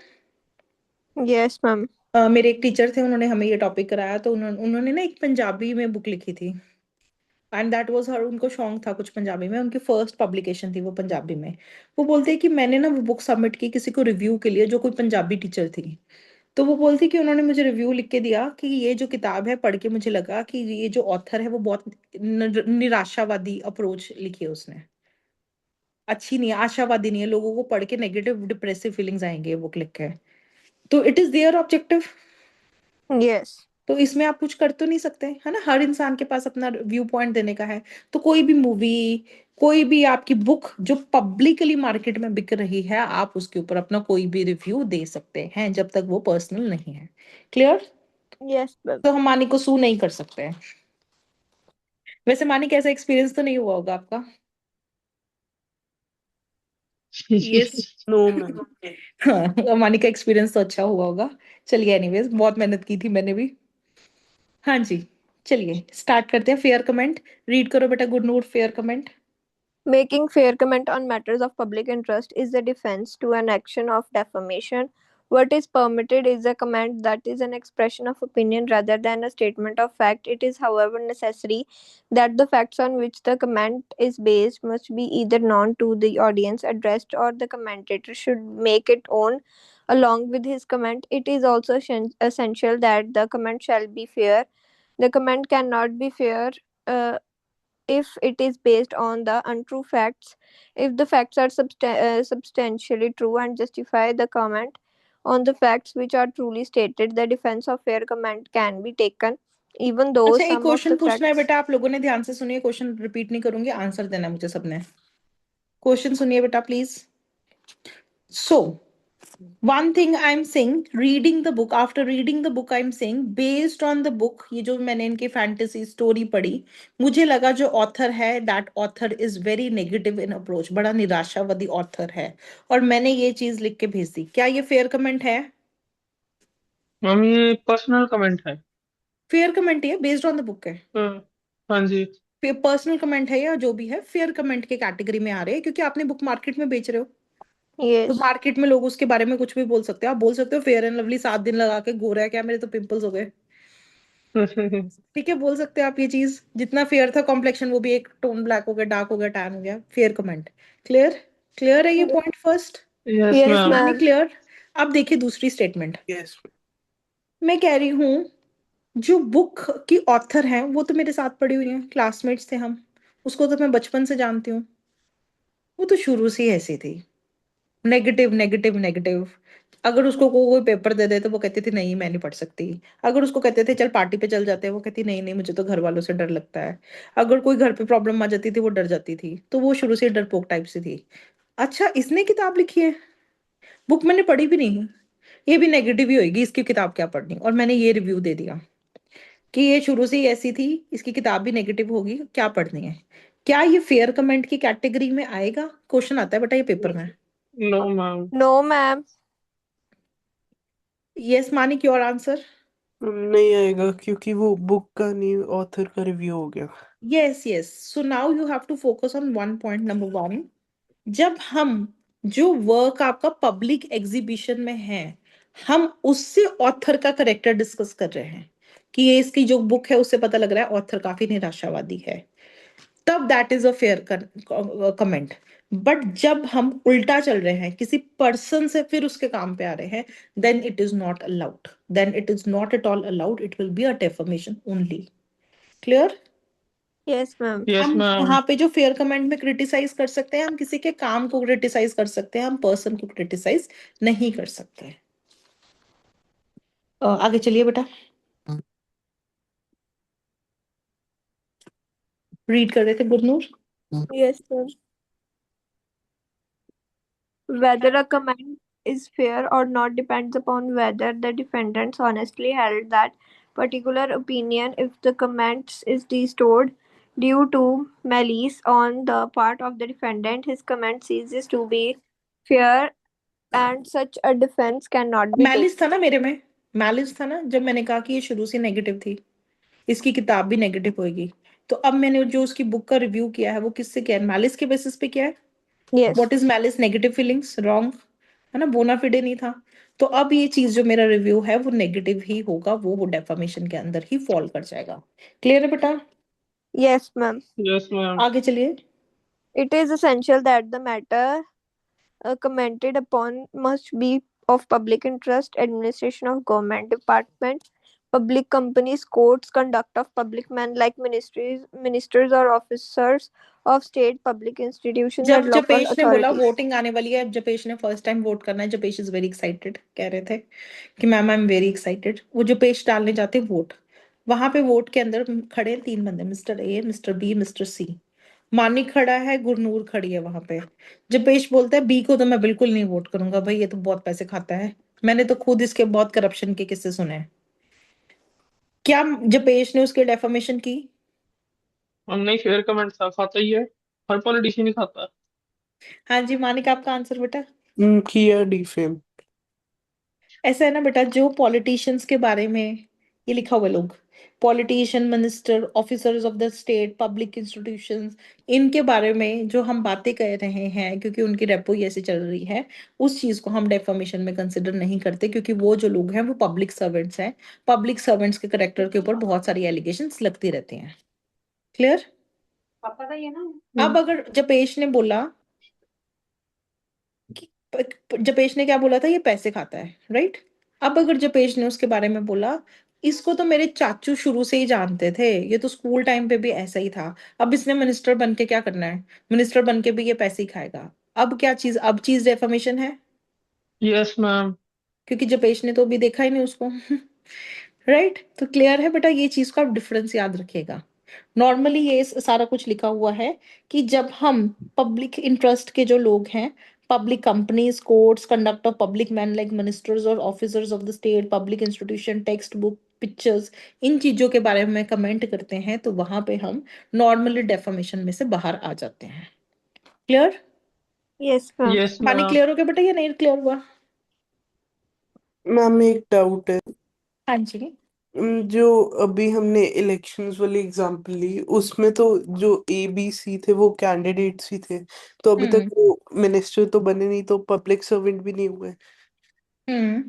B: Yes, ma'am.
A: मेरे एक टीचर थे, उन्होंने हमें ये टॉपिक कराया, तो उन्होंने उन्होंने ना एक पंजाबी में बुक लिखी थी, एंड दैट वाज हर, उनको शौक था कुछ पंजाबी में, उनकी फर्स्ट पब्लिकेशन थी वो पंजाबी में। वो बोलते हैं कि मैंने ना वो बुक सबमिट की किसी को रिव्यू के लिए, जो कोई पंजाबी टीचर थी। तो वो बोलती कि उन्होंने मुझे रिव्यू लिख के दिया कि ये जो किताब है पढ़ के मुझे लगा कि ये जो ऑथर है वो बहुत निराशावादी अप्रोच लिखी है उसने, अच्छी नहीं है, आशावादी नहीं है, लोगों को पढ़ के नेगेटिव डिप्रेसिव फीलिंग्स आएंगे बुक लिख के। तो it is there objective.
B: Yes.
A: तो इसमें आप कुछ कर तो नहीं सकते, है ना, हर इंसान के पास अपना व्यू पॉइंट देने का है। तो कोई भी मूवी, कोई भी आपकी बुक जो पब्लिकली मार्केट में बिक रही है, आप उसके ऊपर अपना कोई भी रिव्यू दे सकते हैं, जब तक वो पर्सनल नहीं है। क्लियर?
B: Yes, ma'am.
A: तो हम मानी को सू नहीं कर सकते हैं। वैसे मानी कैसा एक्सपीरियंस तो नहीं हुआ होगा आपका? यस।
D: No ma'am.
A: हाँ, मानी का एक्सपीरियंस तो अच्छा हुआ होगा। चलिए, एनीवेज बहुत मेहनत की थी मैंने भी। हाँ जी, चलिए स्टार्ट करते हैं। फेयर कमेंट रीड करो बेटा, good note fair comment.
B: Making fair comment on matters of public interest is a defense to an action of defamation. What is permitted is a comment that is an expression of opinion rather than a statement of fact. It is, however, necessary that the facts on which the comment is based must be either known to the audience addressed or the commentator should make it own along with his comment. It is also essential that the comment shall be fair. The comment cannot be fair. If it is based on the untrue facts. If the facts are substantially true and justify the comment on the facts which are truly stated, the defense of fair comment can be taken, even though
A: अच्छा, एक
B: some of
A: question
B: the
A: पूछना है
B: facts.
A: बेटा, आप लोगों ने ध्यान से सुनिए, क्वेश्चन रिपीट नहीं करूंगी, आंसर देना है मुझे सबने। क्वेश्चन सुनिए बेटा please. So one thing I'm saying, reading the book, after reading the book I'm saying based on the book, ये जो मैंने इनकी फैंटेसी स्टोरी पढ़ी, मुझे लगा जो ऑथर है that author is very negative in approach, बड़ा निराशावादी ऑथर है, और मैंने ये चीज लिख के भेज दी। क्या ये फेयर कमेंट है?
C: मैम ये पर्सनल कमेंट है।
A: फेयर कमेंट है, बेस्ड ऑन द बुक है।
C: हाँ जी।
A: पर्सनल कमेंट है या जो भी है, फेयर कमेंट के कैटेगरी में आ रहे हैं, क्योंकि आपने बुक मार्केट में बेच रहे हो। तो
B: Yes.
A: मार्केट में लोग उसके बारे में कुछ भी बोल सकते हो, आप बोल सकते हो फेयर एंड लवली 7 दिन लगा के गोरा है क्या, मेरे तो पिंपल्स हो गए। ठीक है, बोल सकते हो आप ये चीज, जितना फेयर था कॉम्प्लेक्शन वो भी एक टोन ब्लैक हो गया, डार्क हो गया, टैन हो गया, फेयर कमेंट। क्लियर? क्लियर है ये point first?
C: Yes
B: Yes,
C: ma'am.
A: मानी
B: ma'am.
A: क्लियर? अब देखिए दूसरी स्टेटमेंट।
D: यस।
A: मैं कह रही हूँ जो बुक की ऑथर है वो तो मेरे साथ पढ़ी हुई है, क्लासमेट्स थे हम, उसको तो मैं बचपन से जानती हूँ, वो तो शुरू से ही ऐसी थी, नेगेटिव नेगेटिव नेगेटिव। अगर उसको कोई पेपर दे दे तो वो कहती थी नहीं मैं नहीं पढ़ सकती। अगर उसको कहते थे चल पार्टी पे चल जाते हैं, वो कहती नहीं नहीं मुझे तो घर वालों से डर लगता है। अगर कोई घर पे प्रॉब्लम आ जाती थी वो डर जाती थी, तो वो शुरू से डरपोक टाइप से थी। अच्छा, इसने किताब लिखी है, बुक मैंने पढ़ी भी नहीं, ये भी नेगेटिव ही होगी, इसकी किताब क्या पढ़नी, और मैंने ये रिव्यू दे दिया कि ये शुरू से ही ऐसी थी, इसकी किताब भी नेगेटिव होगी, क्या पढ़नी है। क्या ये फेयर कमेंट की कैटेगरी में आएगा? क्वेश्चन आता है बेटा ये पेपर में।
C: No ma'am.
B: No, ma'am.
A: Yes Manik, your answer?
D: नहीं आएगा क्योंकि वो बुक का नहीं, ऑथर का रिव्यू हो गया।
A: Yes yes, so now you have to focus on one point number one. जब हम जो वर्क आपका पब्लिक एग्जीबिशन में है, हम उससे ऑथर का करेक्टर डिस्कस कर रहे हैं कि ये इसकी जो बुक है उससे पता लग रहा है ऑथर काफी निराशावादी है, तब that is a fair comment. But जब हम उल्टा चल रहे हैं, किसी पर्सन से फिर उसके काम पे आ रहे हैं, then it is not allowed, then it is not at all allowed, it will be a defamation only. Clear?
B: Yes, ma'am.
C: Yes,
A: हम
C: ma'am.
A: यहाँ पे जो फेयर कमेंट में क्रिटिसाइज कर सकते हैं, हम किसी के काम को क्रिटिसाइज कर सकते हैं, हम पर्सन को क्रिटिसाइज नहीं कर सकते। आगे चलिए बेटा, रीड कर रहे थे Gurnoor.
B: Yes, ma'am. Whether a comment is fair or not depends upon whether the defendants honestly held that particular opinion. If the comment is distorted due to malice on the part of the defendant, his comment ceases to be fair and such a defense cannot be taken.
A: Malice था ना मेरे में, malice था ना जब मैंने कहा कि ये शुरू से नेगेटिव थी, इसकी किताब भी नेगेटिव होगी। तो अब मैंने जो उसकी बुक का रिव्यू किया है वो किससे किया है? मैलिस के बेसिस पे किया है। What
B: Yes.
A: Is malice? Negative feelings, wrong है ना, बोनाफिडे नहीं था। तो अब ये चीज जो मेरा रिव्यू है वो नेगेटिव ही होगा, वो डेफामेशन के अंदर ही फॉल कर जाएगा। क्लियर है बेटा?
B: Yes, ma'am.
C: Yes, ma'am.
A: आगे चलिए।
B: It is essential that the matter commented upon must be of public interest, administration of government department, public companies, courts, conduct of public men like ministers or officers of state, public institutions
A: जब
B: and local
A: जपेश ने बोला
B: authorities.
A: Voting आने वाली है, जपेश ने first time vote करना है, जपेश is very excited, कह रहे थे कि ma'am I am very excited. वो जपेश डालने जाते वोट, वहां पे वोट के अंदर खड़े हैं तीन बंदे, mister A, mister B, mister C. Manik खड़ा है, गुरनूर खड़ी है वहां पे। जपेश बोलता है बी को तो मैं बिल्कुल नहीं वोट करूंगा, भाई ये तो बहुत पैसे खाता है, मैंने तो खुद इसके बहुत करप्शन के किस्से सुने हैं। क्या जपेश ने उसके डेफामेशन की?
C: हम नहीं, फेयर कमेंट था, खाता ही है, हर पॉलिटिशियन ही खाता है।
A: हाँ जी मानिक, आपका आंसर बेटा?
D: किया डिफेम।
A: ऐसा है ना बेटा, जो पॉलिटिशियंस के बारे में ये लिखा हुआ है, लोग politician, minister, officers of the state, public institutions, इनके बारे में जो हम बातें कर रहे हैं क्योंकि उनकी रेपो ही ऐसी चल रही है, उस चीज को हम डेफर्मेशन में कंसिडर नहीं करते, क्योंकि वो जो लोग हैं वो पब्लिक सर्वेंट्स हैं। पब्लिक सर्वेंट्स के करेक्टर के ऊपर बहुत सारी एलिगेशंस लगती रहती हैं। क्लियर? अब अगर जपेश ने बोला कि जपेश ने क्या बोला था, ये पैसे खाता है, राइट? अब अगर जपेश ने उसके बारे में बोला, इसको तो मेरे चाचू शुरू से ही जानते थे, ये तो स्कूल टाइम पे भी ऐसा ही था, अब इसने मिनिस्टर बन के क्या करना है, मिनिस्टर बन के भी ये पैसे ही खाएगा। अब क्या चीज, अब चीज डेफर्मेशन है,
C: यस मैम।
A: क्योंकि जपेश ने तो अभी देखा ही नहीं उसको। राइट? तो क्लियर है बेटा, ये चीज का डिफरेंस याद रखिएगा। नॉर्मली ये सारा कुछ लिखा हुआ है कि जब हम पब्लिक इंटरेस्ट के जो लोग हैं, public companies, courts, conduct of public man like ministers और officers of the state, public institution, text book, pictures, इन चीजों के बारे में कमेंट करते हैं, तो वहां पे हम नॉर्मली डेफामेशन में से बाहर आ जाते हैं। क्लियर?
B: Yes, ma'am.
C: यस
A: मानी
C: मैम।
A: क्लियर हो गया बेटा या नहीं क्लियर हुआ?
D: मैम एक डाउट है।
A: हाँ जी।
D: जो अभी हमने इलेक्शंस वाली एग्जांपल ली, उसमें तो जो ए बी सी थे वो कैंडिडेट्स ही थे, तो अभी तक
A: हम्म।
D: वो मिनिस्टर तो बने नहीं, तो पब्लिक सर्वेंट भी नहीं हुए,
A: हम्म।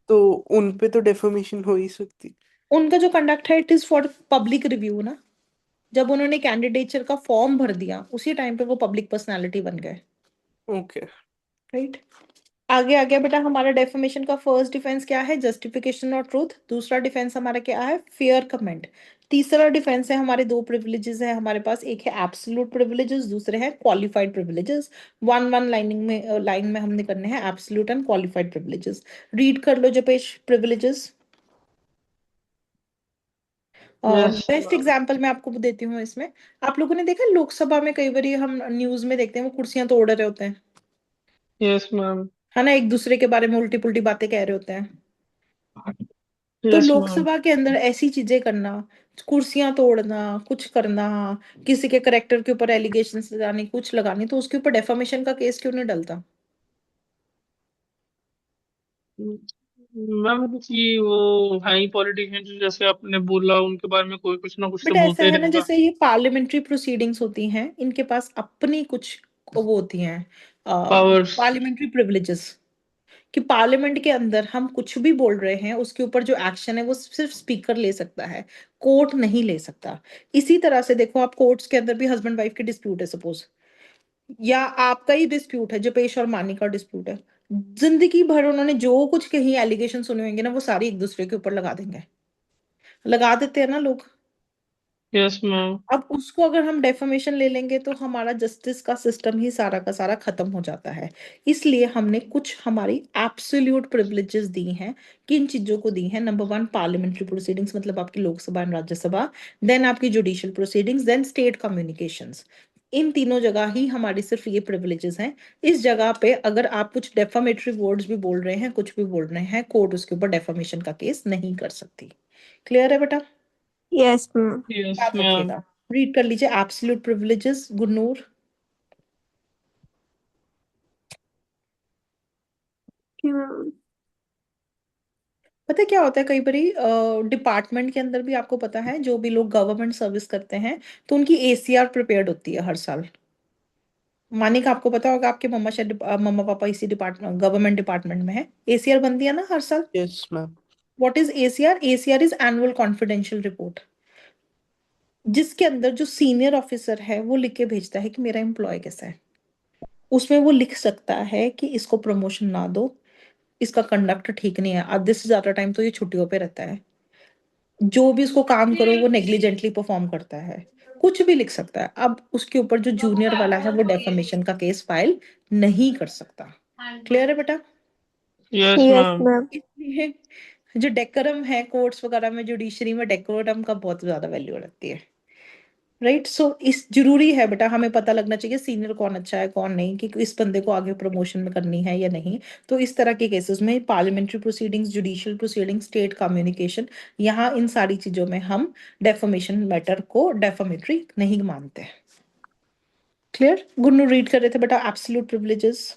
D: तो उन पे तो डेफर्मेशन हो ही सकती।
A: उनका जो कंडक्ट है it is for public review ना, जब उन्होंने कैंडिडेचर का फॉर्म भर दिया उसी टाइम पे वो पब्लिक पर्सनालिटी बन गए।
D: ओके।
A: राइट? आगे आ गया बेटा, हमारा डेफर्मेशन का फर्स्ट डिफेंस क्या है? जस्टिफिकेशन और ट्रूथ। दूसरा डिफेंस हमारा क्या है? Fair comment. तीसरा डिफेंस है हमारे दो प्रिविलेजेस है हमारे पास, एक है एब्सोल्यूट प्रिविलेजेस, दूसरे हैं qualified privileges. One one line में हमने करने हैं absolute and qualified privileges. Read कर लो Japesh privileges.
C: Yes
A: best
C: ma'am.
A: Example मैं आपको देती हूँ इसमें। आप लोगों ने देखा लोकसभा में कई बार हम न्यूज में देखते हैं वो कुर्सियां तोड़ रहे होते हैं,
C: यस मैम।
A: है ना, एक दूसरे के बारे में उल्टी पुल्टी बातें कह रहे होते हैं। तो
C: यस मैम।
A: लोकसभा के अंदर ऐसी चीजें करना, कुर्सियां तोड़ना, कुछ करना, किसी के करेक्टर के ऊपर एलिगेशन लगाने, कुछ लगाने, तो उसके ऊपर डेफामेशन का केस क्यों नहीं डलता?
C: मैम कि वो है ही पॉलिटिशियन, जो जैसे आपने बोला उनके बारे में कोई कुछ ना कुछ तो
A: बट ऐसा
C: बोलते ही
A: है ना,
C: रहेगा।
A: जैसे ये पार्लियामेंट्री प्रोसीडिंग्स होती हैं, इनके पास अपनी कुछ वो होती हैं
C: पावर्स।
A: पार्लियामेंट्री प्रिविलेजेस, कि पार्लियामेंट के अंदर हम कुछ भी बोल रहे हैं उसके ऊपर जो एक्शन है वो सिर्फ स्पीकर ले सकता है, कोर्ट नहीं ले सकता। इसी तरह से देखो, आप कोर्ट्स के अंदर भी हस्बैंड वाइफ की डिस्प्यूट है सपोज, या आपका ही डिस्प्यूट है, जपेश और मानी का डिस्प्यूट है, जिंदगी भर उन्होंने जो कुछ कहीं एलिगेशन सुने होंगे ना, वो सारी एक दूसरे के ऊपर लगा देंगे, लगा देते हैं ना लोग।
C: Yes ma'am.
A: अब उसको अगर हम डेफमेशन ले लेंगे तो हमारा जस्टिस का सिस्टम ही सारा का सारा खत्म हो जाता है। इसलिए हमने कुछ हमारी एब्सोल्यूट प्रिविलेजेस दी हैं। किन चीजों को दी हैं? नंबर वन, पार्लियामेंट्री प्रोसीडिंग्स, मतलब आपकी लोकसभा एंड राज्यसभा, देन आपकी judicial proceedings, then state communications. इन तीनों जगह ही हमारी सिर्फ ये प्रिविलेजेस हैं। इस जगह पे अगर आप कुछ डेफामेटरी वर्ड्स भी बोल रहे हैं, कुछ भी बोल रहे हैं, कोर्ट उसके ऊपर डेफामेशन का केस नहीं कर सकती। क्लियर है बेटा?
B: Yes, ma'am.
C: यस
A: याद
C: मैम।
A: रखिएगा। रीड कर लीजिए absolute privileges, Gurnoor.
B: Okay, ma'am.
A: पता है क्या होता है, कई बारी डिपार्टमेंट के अंदर भी आपको पता है, जो भी लोग गवर्नमेंट सर्विस करते हैं तो उनकी एसीआर प्रिपेयर्ड होती है हर साल। मानिक, आपको पता होगा, आपके मम्मा शायद मम्मा पापा इसी डिपार्टमेंट, गवर्नमेंट डिपार्टमेंट में है। एसीआर बनती है ना हर साल।
D: Yes ma'am.
A: What is ACR? ACR is annual confidential report, जिसके अंदर जो सीनियर ऑफिसर है वो लिख के भेजता है कि मेरा एम्प्लॉय कैसा है। उसमें वो लिख सकता है कि इसको प्रमोशन ना दो, इसका कंडक्ट ठीक नहीं है, आधे से ज्यादा टाइम तो ये छुट्टियों पे रहता है, जो भी उसको काम करो वो नेग्लिजेंटली परफॉर्म करता है, कुछ भी लिख सकता है। अब उसके ऊपर जो जूनियर वाला है वो डेफेमेशन का केस फाइल नहीं कर सकता। क्लियर है बेटा?
C: Yes
B: Yes,
C: ma'am.
B: ma'am.
A: इसलिए जो डेकोरम है कोर्ट्स वगैरह में, जुडिशरी में डेकोरम का बहुत ज्यादा वैल्यू लगती है। राइट, सो इस जरूरी है बेटा, हमें पता लगना चाहिए सीनियर कौन अच्छा है कौन नहीं, कि इस बंदे को आगे प्रमोशन में करनी है या नहीं। तो इस तरह के केसेस में parliamentary proceedings, judicial proceedings, state communication, यहाँ इन सारी चीजों में हम डेफमेशन मैटर को डेफमेटरी नहीं मानते। क्लियर? गुन्नू रीड कर रहे थे बेटा absolute privileges.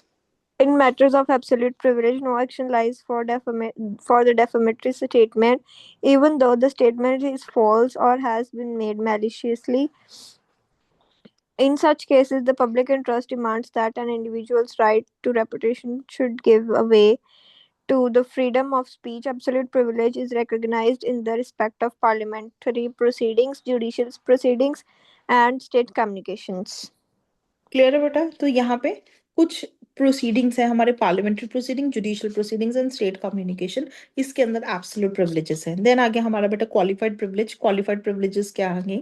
B: In matters of absolute privilege, no action lies for the defamatory statement, even though the statement is false or has been made maliciously. In such cases, the public interest demands that an individual's right to reputation should give way to the freedom of speech. Absolute privilege is recognized in the respect of parliamentary proceedings, judicial proceedings, and state communications.
A: Clear है बेटा? तो यहाँ पे कुछ proceedings है हमारे, parliamentary proceeding, judicial proceedings and state communication, इसके अंदर एब्सोल्यूट प्रिविलेजेस हैं। देन आगे हमारा बेटा क्वालिफाइड प्रिविलेज। क्वालिफाइड प्रिविलेजेस क्या आगे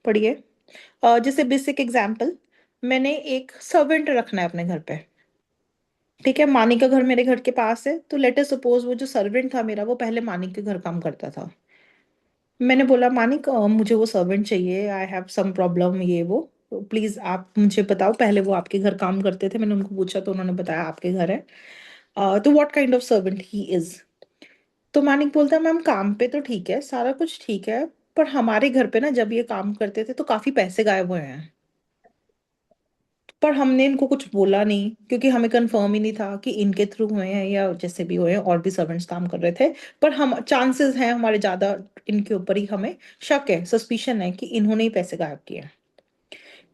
A: पढ़िए। जैसे बेसिक एग्जांपल, मैंने एक सर्वेंट रखना है अपने घर पे, ठीक है, मानी का घर मेरे घर के पास है, तो लेट अस सपोज वो जो सर्वेंट था मेरा वो पहले मानी के घर काम करता था। मैंने बोला मानिक, मुझे वो सर्वेंट चाहिए, आई हैव सम प्रॉब्लम, ये वो, तो प्लीज आप मुझे बताओ। पहले वो आपके घर काम करते थे, मैंने उनको पूछा तो उन्होंने बताया आपके घर है। तो what kind of servant he is? तो मानिक बोलता है मैम काम पे तो ठीक है, सारा कुछ ठीक है, पर हमारे घर पे ना जब ये काम करते थे तो काफी पैसे गायब हुए हैं, पर हमने इनको कुछ बोला नहीं क्योंकि हमें कंफर्म ही नहीं था कि इनके थ्रू हुए हैं या जैसे भी हुए हैं, और भी सर्वेंट्स काम कर रहे थे, पर हम चांसेस हैं हमारे ज्यादा, इनके ऊपर ही हमें शक है, सस्पिशन है कि इन्होंने ही पैसे गायब किए हैं।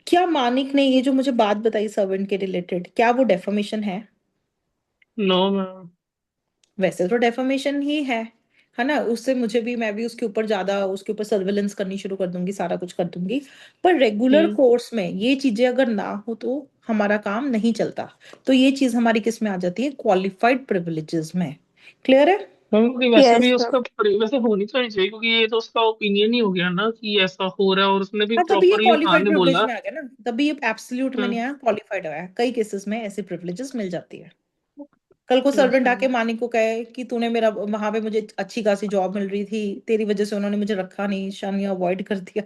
A: क्या मानिक ने ये जो मुझे बात बताई सर्वेंट के रिलेटेड, क्या वो डेफमेशन है?
C: No ma'am.
A: वैसे तो डेफमेशन ही है ना? उससे मुझे भी, मैं भी उसके ऊपर ज्यादा, उसके ऊपर सर्विलेंस करनी शुरू कर दूंगी, सारा कुछ कर दूंगी। पर रेगुलर
C: हम्म।
A: कोर्स में ये चीजें अगर ना हो तो हमारा काम नहीं चलता। तो ये चीज हमारी किस में आ जाती है? क्वालिफाइड प्रिविलेजेस में। क्लियर है?
C: मैम क्योंकि वैसे भी
B: Yes, ma'am.
C: उसका वैसे होनी तो नहीं चाहिए, क्योंकि ये तो उसका ओपिनियन ही हो गया ना कि ऐसा हो रहा है, और उसने भी
A: हाँ, तभी ये
C: प्रॉपरली हाँ
A: क्वालिफाइड
C: नहीं
A: प्रिविलेज
C: बोला।
A: में आ गया ना, तभी ये एब्सोल्यूट में नहीं
C: हम्म।
A: आया, क्वालिफाइड आया। कई केसेस में ऐसी प्रिविलेजेस मिल जाती है। कल को
C: यस
A: सर्वेंट आके
C: मैम।
A: मानिक को कहे कि तूने मेरा, वहां पे मुझे अच्छी खासी जॉब मिल रही थी, तेरी वजह से उन्होंने मुझे रखा नहीं, शानिया अवॉइड कर दिया।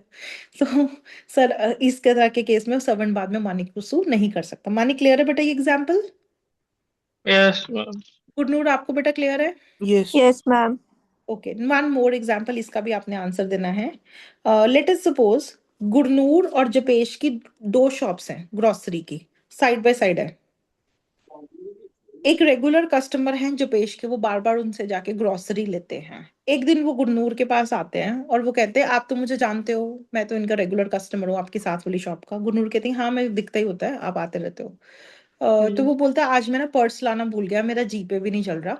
A: तो सर, इस तरह के केस में सर्वेंट बाद में मानिक को सू नहीं कर सकता। मानिक, क्लियर है बेटा ये एग्जाम्पल?
C: Yes ma'am.
A: गुरनूर, आपको बेटा क्लियर है?
D: Yes.
B: Yes, ma'am.
A: Okay, one more example, इसका भी आपने आंसर देना है। लेट अस सपोज गुरनूर और जपेश की दो शॉप्स हैं ग्रोसरी की, साइड बाय साइड है। एक रेगुलर कस्टमर हैं जपेश के, वो बार बार उनसे जाके ग्रोसरी लेते हैं। एक दिन वो गुरनूर के पास आते हैं और वो कहते हैं आप तो मुझे जानते हो, मैं तो इनका रेगुलर कस्टमर हूँ आपकी साथ वाली शॉप का। गुरनूर कहती है हाँ मैं दिखता ही होता है, आप आते रहते हो। तो वो बोलता है आज मैं ना पर्स लाना भूल गया, मेरा जीपे भी नहीं चल रहा,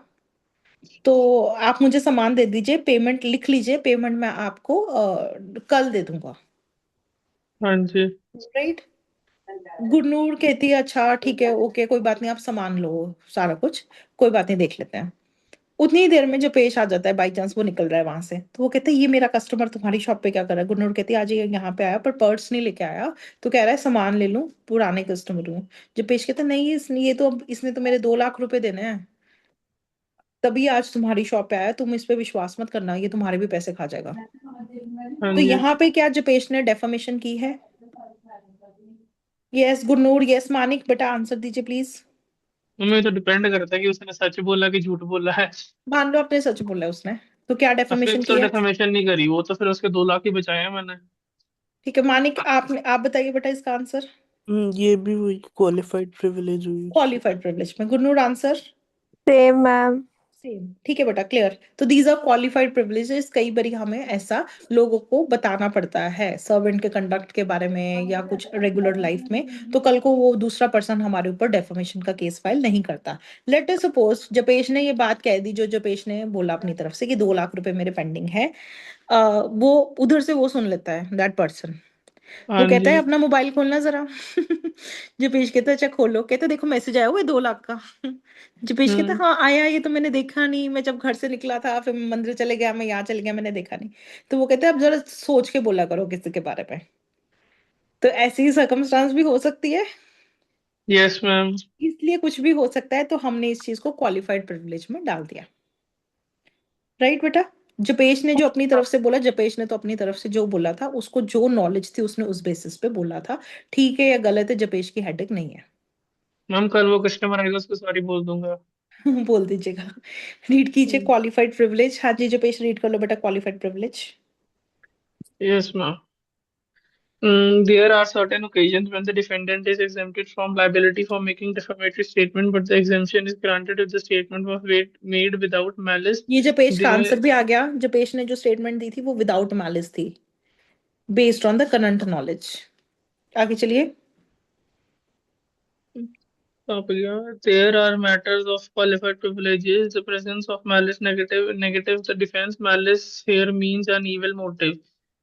A: तो आप मुझे सामान दे दीजिए, पेमेंट लिख लीजिए, पेमेंट मैं आपको कल दे दूंगा।
C: हाँ जी।
A: राइट। गुरनूर कहती है अच्छा ठीक है ओके कोई बात नहीं, आप सामान लो सारा कुछ, कोई बात नहीं देख लेते हैं। उतनी ही देर में जो पेश आ जाता है, बाई चांस वो निकल रहा है वहां से, तो वो कहते हैं ये मेरा कस्टमर तुम्हारी शॉप पे क्या कर रहा है। गुरनूर कहती है आज ये यहाँ पे आया पर पर्स नहीं लेके आया, तो कह रहा है सामान ले लूं, पुराने कस्टमर हूँ। जो पेश कहते हैं नहीं ये तो इसने तो मेरे 2 लाख रुपए देने हैं, तभी आज तुम्हारी शॉप पे आया, तुम इस पे विश्वास मत करना, ये तुम्हारे भी पैसे खा जाएगा।
C: हाँ
A: तो
C: जी।
A: यहाँ पे क्या जपेश ने डेफामेशन की है? यस गुरनूर, यस मानिक, बेटा आंसर दीजिए प्लीज।
C: हमें तो डिपेंड करता है कि उसने सच बोला कि झूठ बोला है।
A: मान लो आपने सच बोला है उसने, तो क्या
C: तो फिर
A: डेफामेशन
C: तो
A: की है?
C: डेफामेशन नहीं करी, वो तो फिर उसके 2 लाख ही बचाए हैं मैंने।
A: ठीक है मानिक, आप बताइए बेटा इसका आंसर।
D: ये भी वही क्वालिफाइड प्रिविलेज हुई उसकी।
A: क्वालिफाइड प्रिविलेज में। Gurnoor answer?
B: Same, ma'am.
A: Same. ठीक है बेटा, क्लियर। तो दीज आर क्वालिफाइड प्रिविलेजेस। कई बार हमें ऐसा लोगों को बताना पड़ता है सर्वेंट के कंडक्ट के बारे में या कुछ रेगुलर लाइफ में, तो कल को वो दूसरा पर्सन हमारे ऊपर डेफेमेशन का केस फाइल नहीं करता। लेट अस सपोज जपेश ने ये बात कह दी, जो जपेश ने बोला अपनी तरफ से कि 2 लाख रुपए मेरे पेंडिंग है, वो उधर से वो सुन लेता है दैट पर्सन। वो
C: हाँ
A: कहता
C: जी।
A: है अपना मोबाइल खोलना जरा। जपेश कहता है अच्छा खोलो, कहता है देखो मैसेज आया हुआ है 2 लाख का। जपेश कहता है
C: हम्म।
A: हाँ आया, ये तो मैंने देखा नहीं, मैं जब घर से निकला था फिर मैं मंदिर चले गया, मैं यहाँ चले गया, मैंने देखा नहीं। तो वो कहते हैं अब जरा सोच के बोला करो किसी के बारे में। तो ऐसी ही सर्कमस्टांस भी हो सकती है,
C: यस मैम।
A: इसलिए कुछ भी हो सकता है, तो हमने इस चीज को क्वालिफाइड प्रिविलेज में डाल दिया। राइट बेटा। जपेश ने जो अपनी तरफ से बोला, जपेश ने तो अपनी तरफ से जो बोला था, उसको जो नॉलेज थी उसने उस बेसिस पे बोला था। ठीक है या गलत है, जपेश की हेडेक नहीं है।
C: मैम कल वो कस्टमर आएगा उसको सॉरी बोल दूंगा।
A: बोल दीजिएगा। रीड कीजिए क्वालिफाइड प्रिविलेज। हाँ जी जपेश रीड कर लो बेटा qualified privilege.
C: Yes ma'am. There are certain occasions when the defendant is exempted from liability for making defamatory statement, but the exemption is granted if the statement was made without malice.
A: ये जपेश का
C: There,
A: answer भी आ गया। जपेश ने जो statement दी थी वो without malice थी, based on the current knowledge. आगे चलिए।
C: there are matters of qualified privileges. The presence of malice negative the defense. Malice here means an evil motive.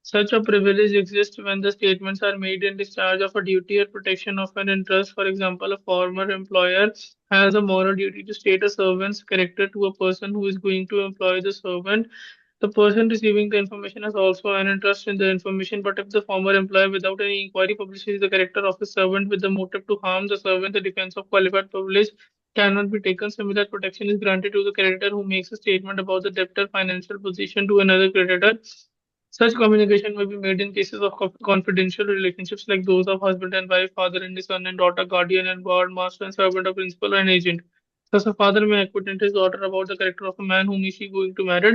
C: Such a privilege exists when the statements are made in discharge of a duty or protection of an interest. For example, a former employer has a moral duty to state a servant's character to a person who is going to employ the servant. The person receiving the information has also an interest in the information, but if the former employer, without any inquiry, publishes the character of his servant with the motive to harm the servant, the defense of qualified privilege cannot be taken. Similar protection is granted to the creditor who makes a statement about the debtor financial position to another creditor. Such communication may be made in cases of confidential relationships like those of husband and wife, father and son and daughter, guardian and ward, master and servant, or principal and agent. Thus, a father may acquaint his daughter about the character of a man whom is she going to marry.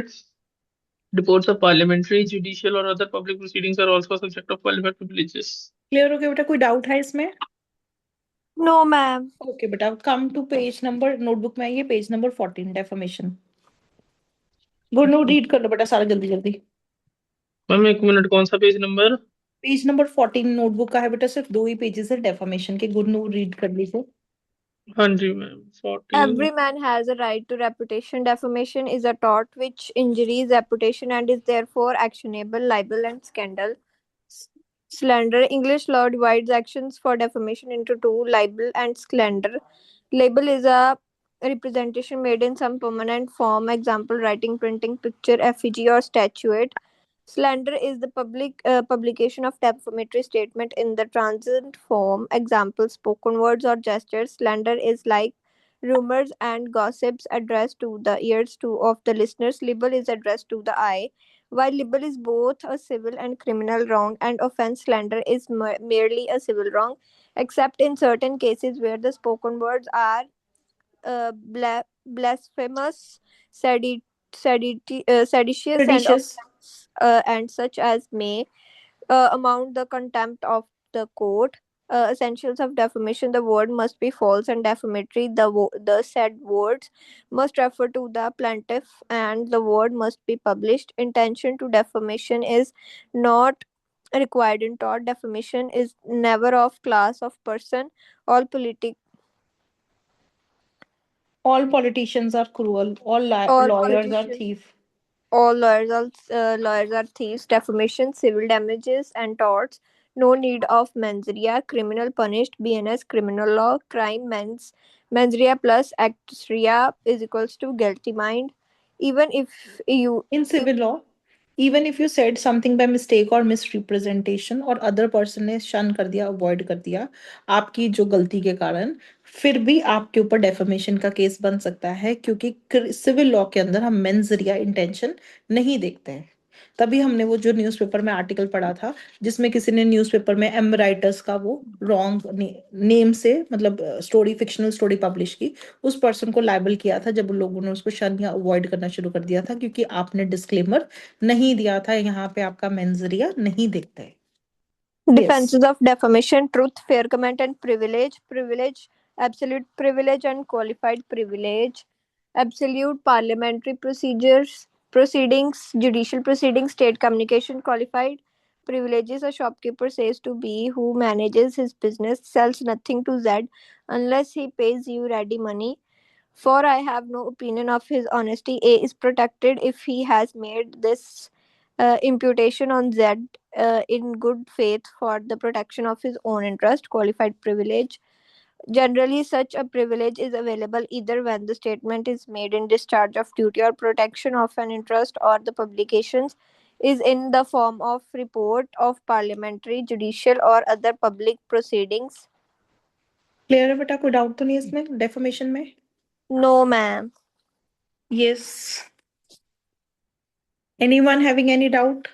C: Reports of parliamentary, judicial, or other public proceedings are also a subject of qualified privileges.
A: Clear हो गया बेटा, कोई doubt है इसमें?
B: No, ma'am.
A: Okay बेटा, come to page number, notebook में आइए, page number 14 defamation. Gurnu read कर लो बेटा सारा जल्दी जल्दी।
C: मैम एक मिनट, कौन सा page number?
A: Page number 14 notebook का है बेटा, सिर्फ 2 ही पेजेस है डेफर्मेशन के। गुरनू रीड कर लीजिए।
C: हाँ जी ma'am, 14।
B: Every man has a right to reputation. Defamation is a tort which injures reputation and is therefore actionable. Libel and scandal. Slander. English law divides actions for defamation into two: libel and slander. Libel is a representation made in some permanent form, example writing, printing, picture, effigy, or statuette. Slander is the publication of defamatory statement in the transient form, example spoken words or gestures. Slander is like rumors and gossips addressed to the ears of the listeners. Libel is addressed to the eye. While libel is both a civil and criminal wrong, and offense, slander is merely a civil wrong, except in certain cases where the spoken words are blasphemous, seditious, and
A: ट्रेडिशियस।
B: and such as may amount the contempt of the court. essentials of defamation, the word must be false and defamatory. The said words must refer to the plaintiff, and the word must be published. Intention to defamation is not required in tort. Defamation is never of class of person. All politic
A: All politicians are cruel. All
B: all
A: lawyers are
B: politicians
A: thief.
B: all lawyers are thieves. Defamation, civil damages, and torts. No need of mens rea. Criminal punished. BNS criminal law. Crime mens rea plus act rea is equals to guilty mind. Even if you
A: In
B: if
A: civil law, even if you said something by mistake or misrepresentation और other person ने शन कर दिया, avoid कर दिया आपकी जो गलती के कारण, फिर भी आपके ऊपर डेफेमेशन का केस बन सकता है, क्योंकि सिविल लॉ के अंदर हम मेंस रिया इंटेंशन नहीं देखते हैं। तभी हमने वो जो न्यूज़पेपर में आर्टिकल पढ़ा था, जिसमें किसी ने न्यूज़पेपर में एम राइटर्स का वो रॉन्ग नेम से, मतलब स्टोरी, फिक्शनल स्टोरी पब्लिश की, उस पर्सन को लायबल किया था, जब उन लोगों ने उसको शन या अवॉइड करना शुरू कर दिया था, क्योंकि आपने डिस्क्लेमर नहीं दिया था, यहाँ पे आपका मेंजरिया नहीं देखते। Yes.
B: defenses of defamation, truth, fair comment, and privilege, absolute privilege and qualified privilege, absolute parliamentary proceedings, judicial proceedings, state communication, qualified privileges. A shopkeeper says to B, who manages his business, sells nothing to Z unless he pays you ready money. For I have no opinion of his honesty. A is protected if he has made this imputation on Z in good faith for the protection of his own interest. Qualified privilege. Generally, such a privilege is available either when the statement is made in discharge of duty or protection of an interest, or the publications is in the form of report of parliamentary, judicial, or other public proceedings.
A: Clear है बेटा? कोई doubt तो नहीं है इसमें, defamation में?
B: No, ma'am.
A: Yes. Anyone having any doubt?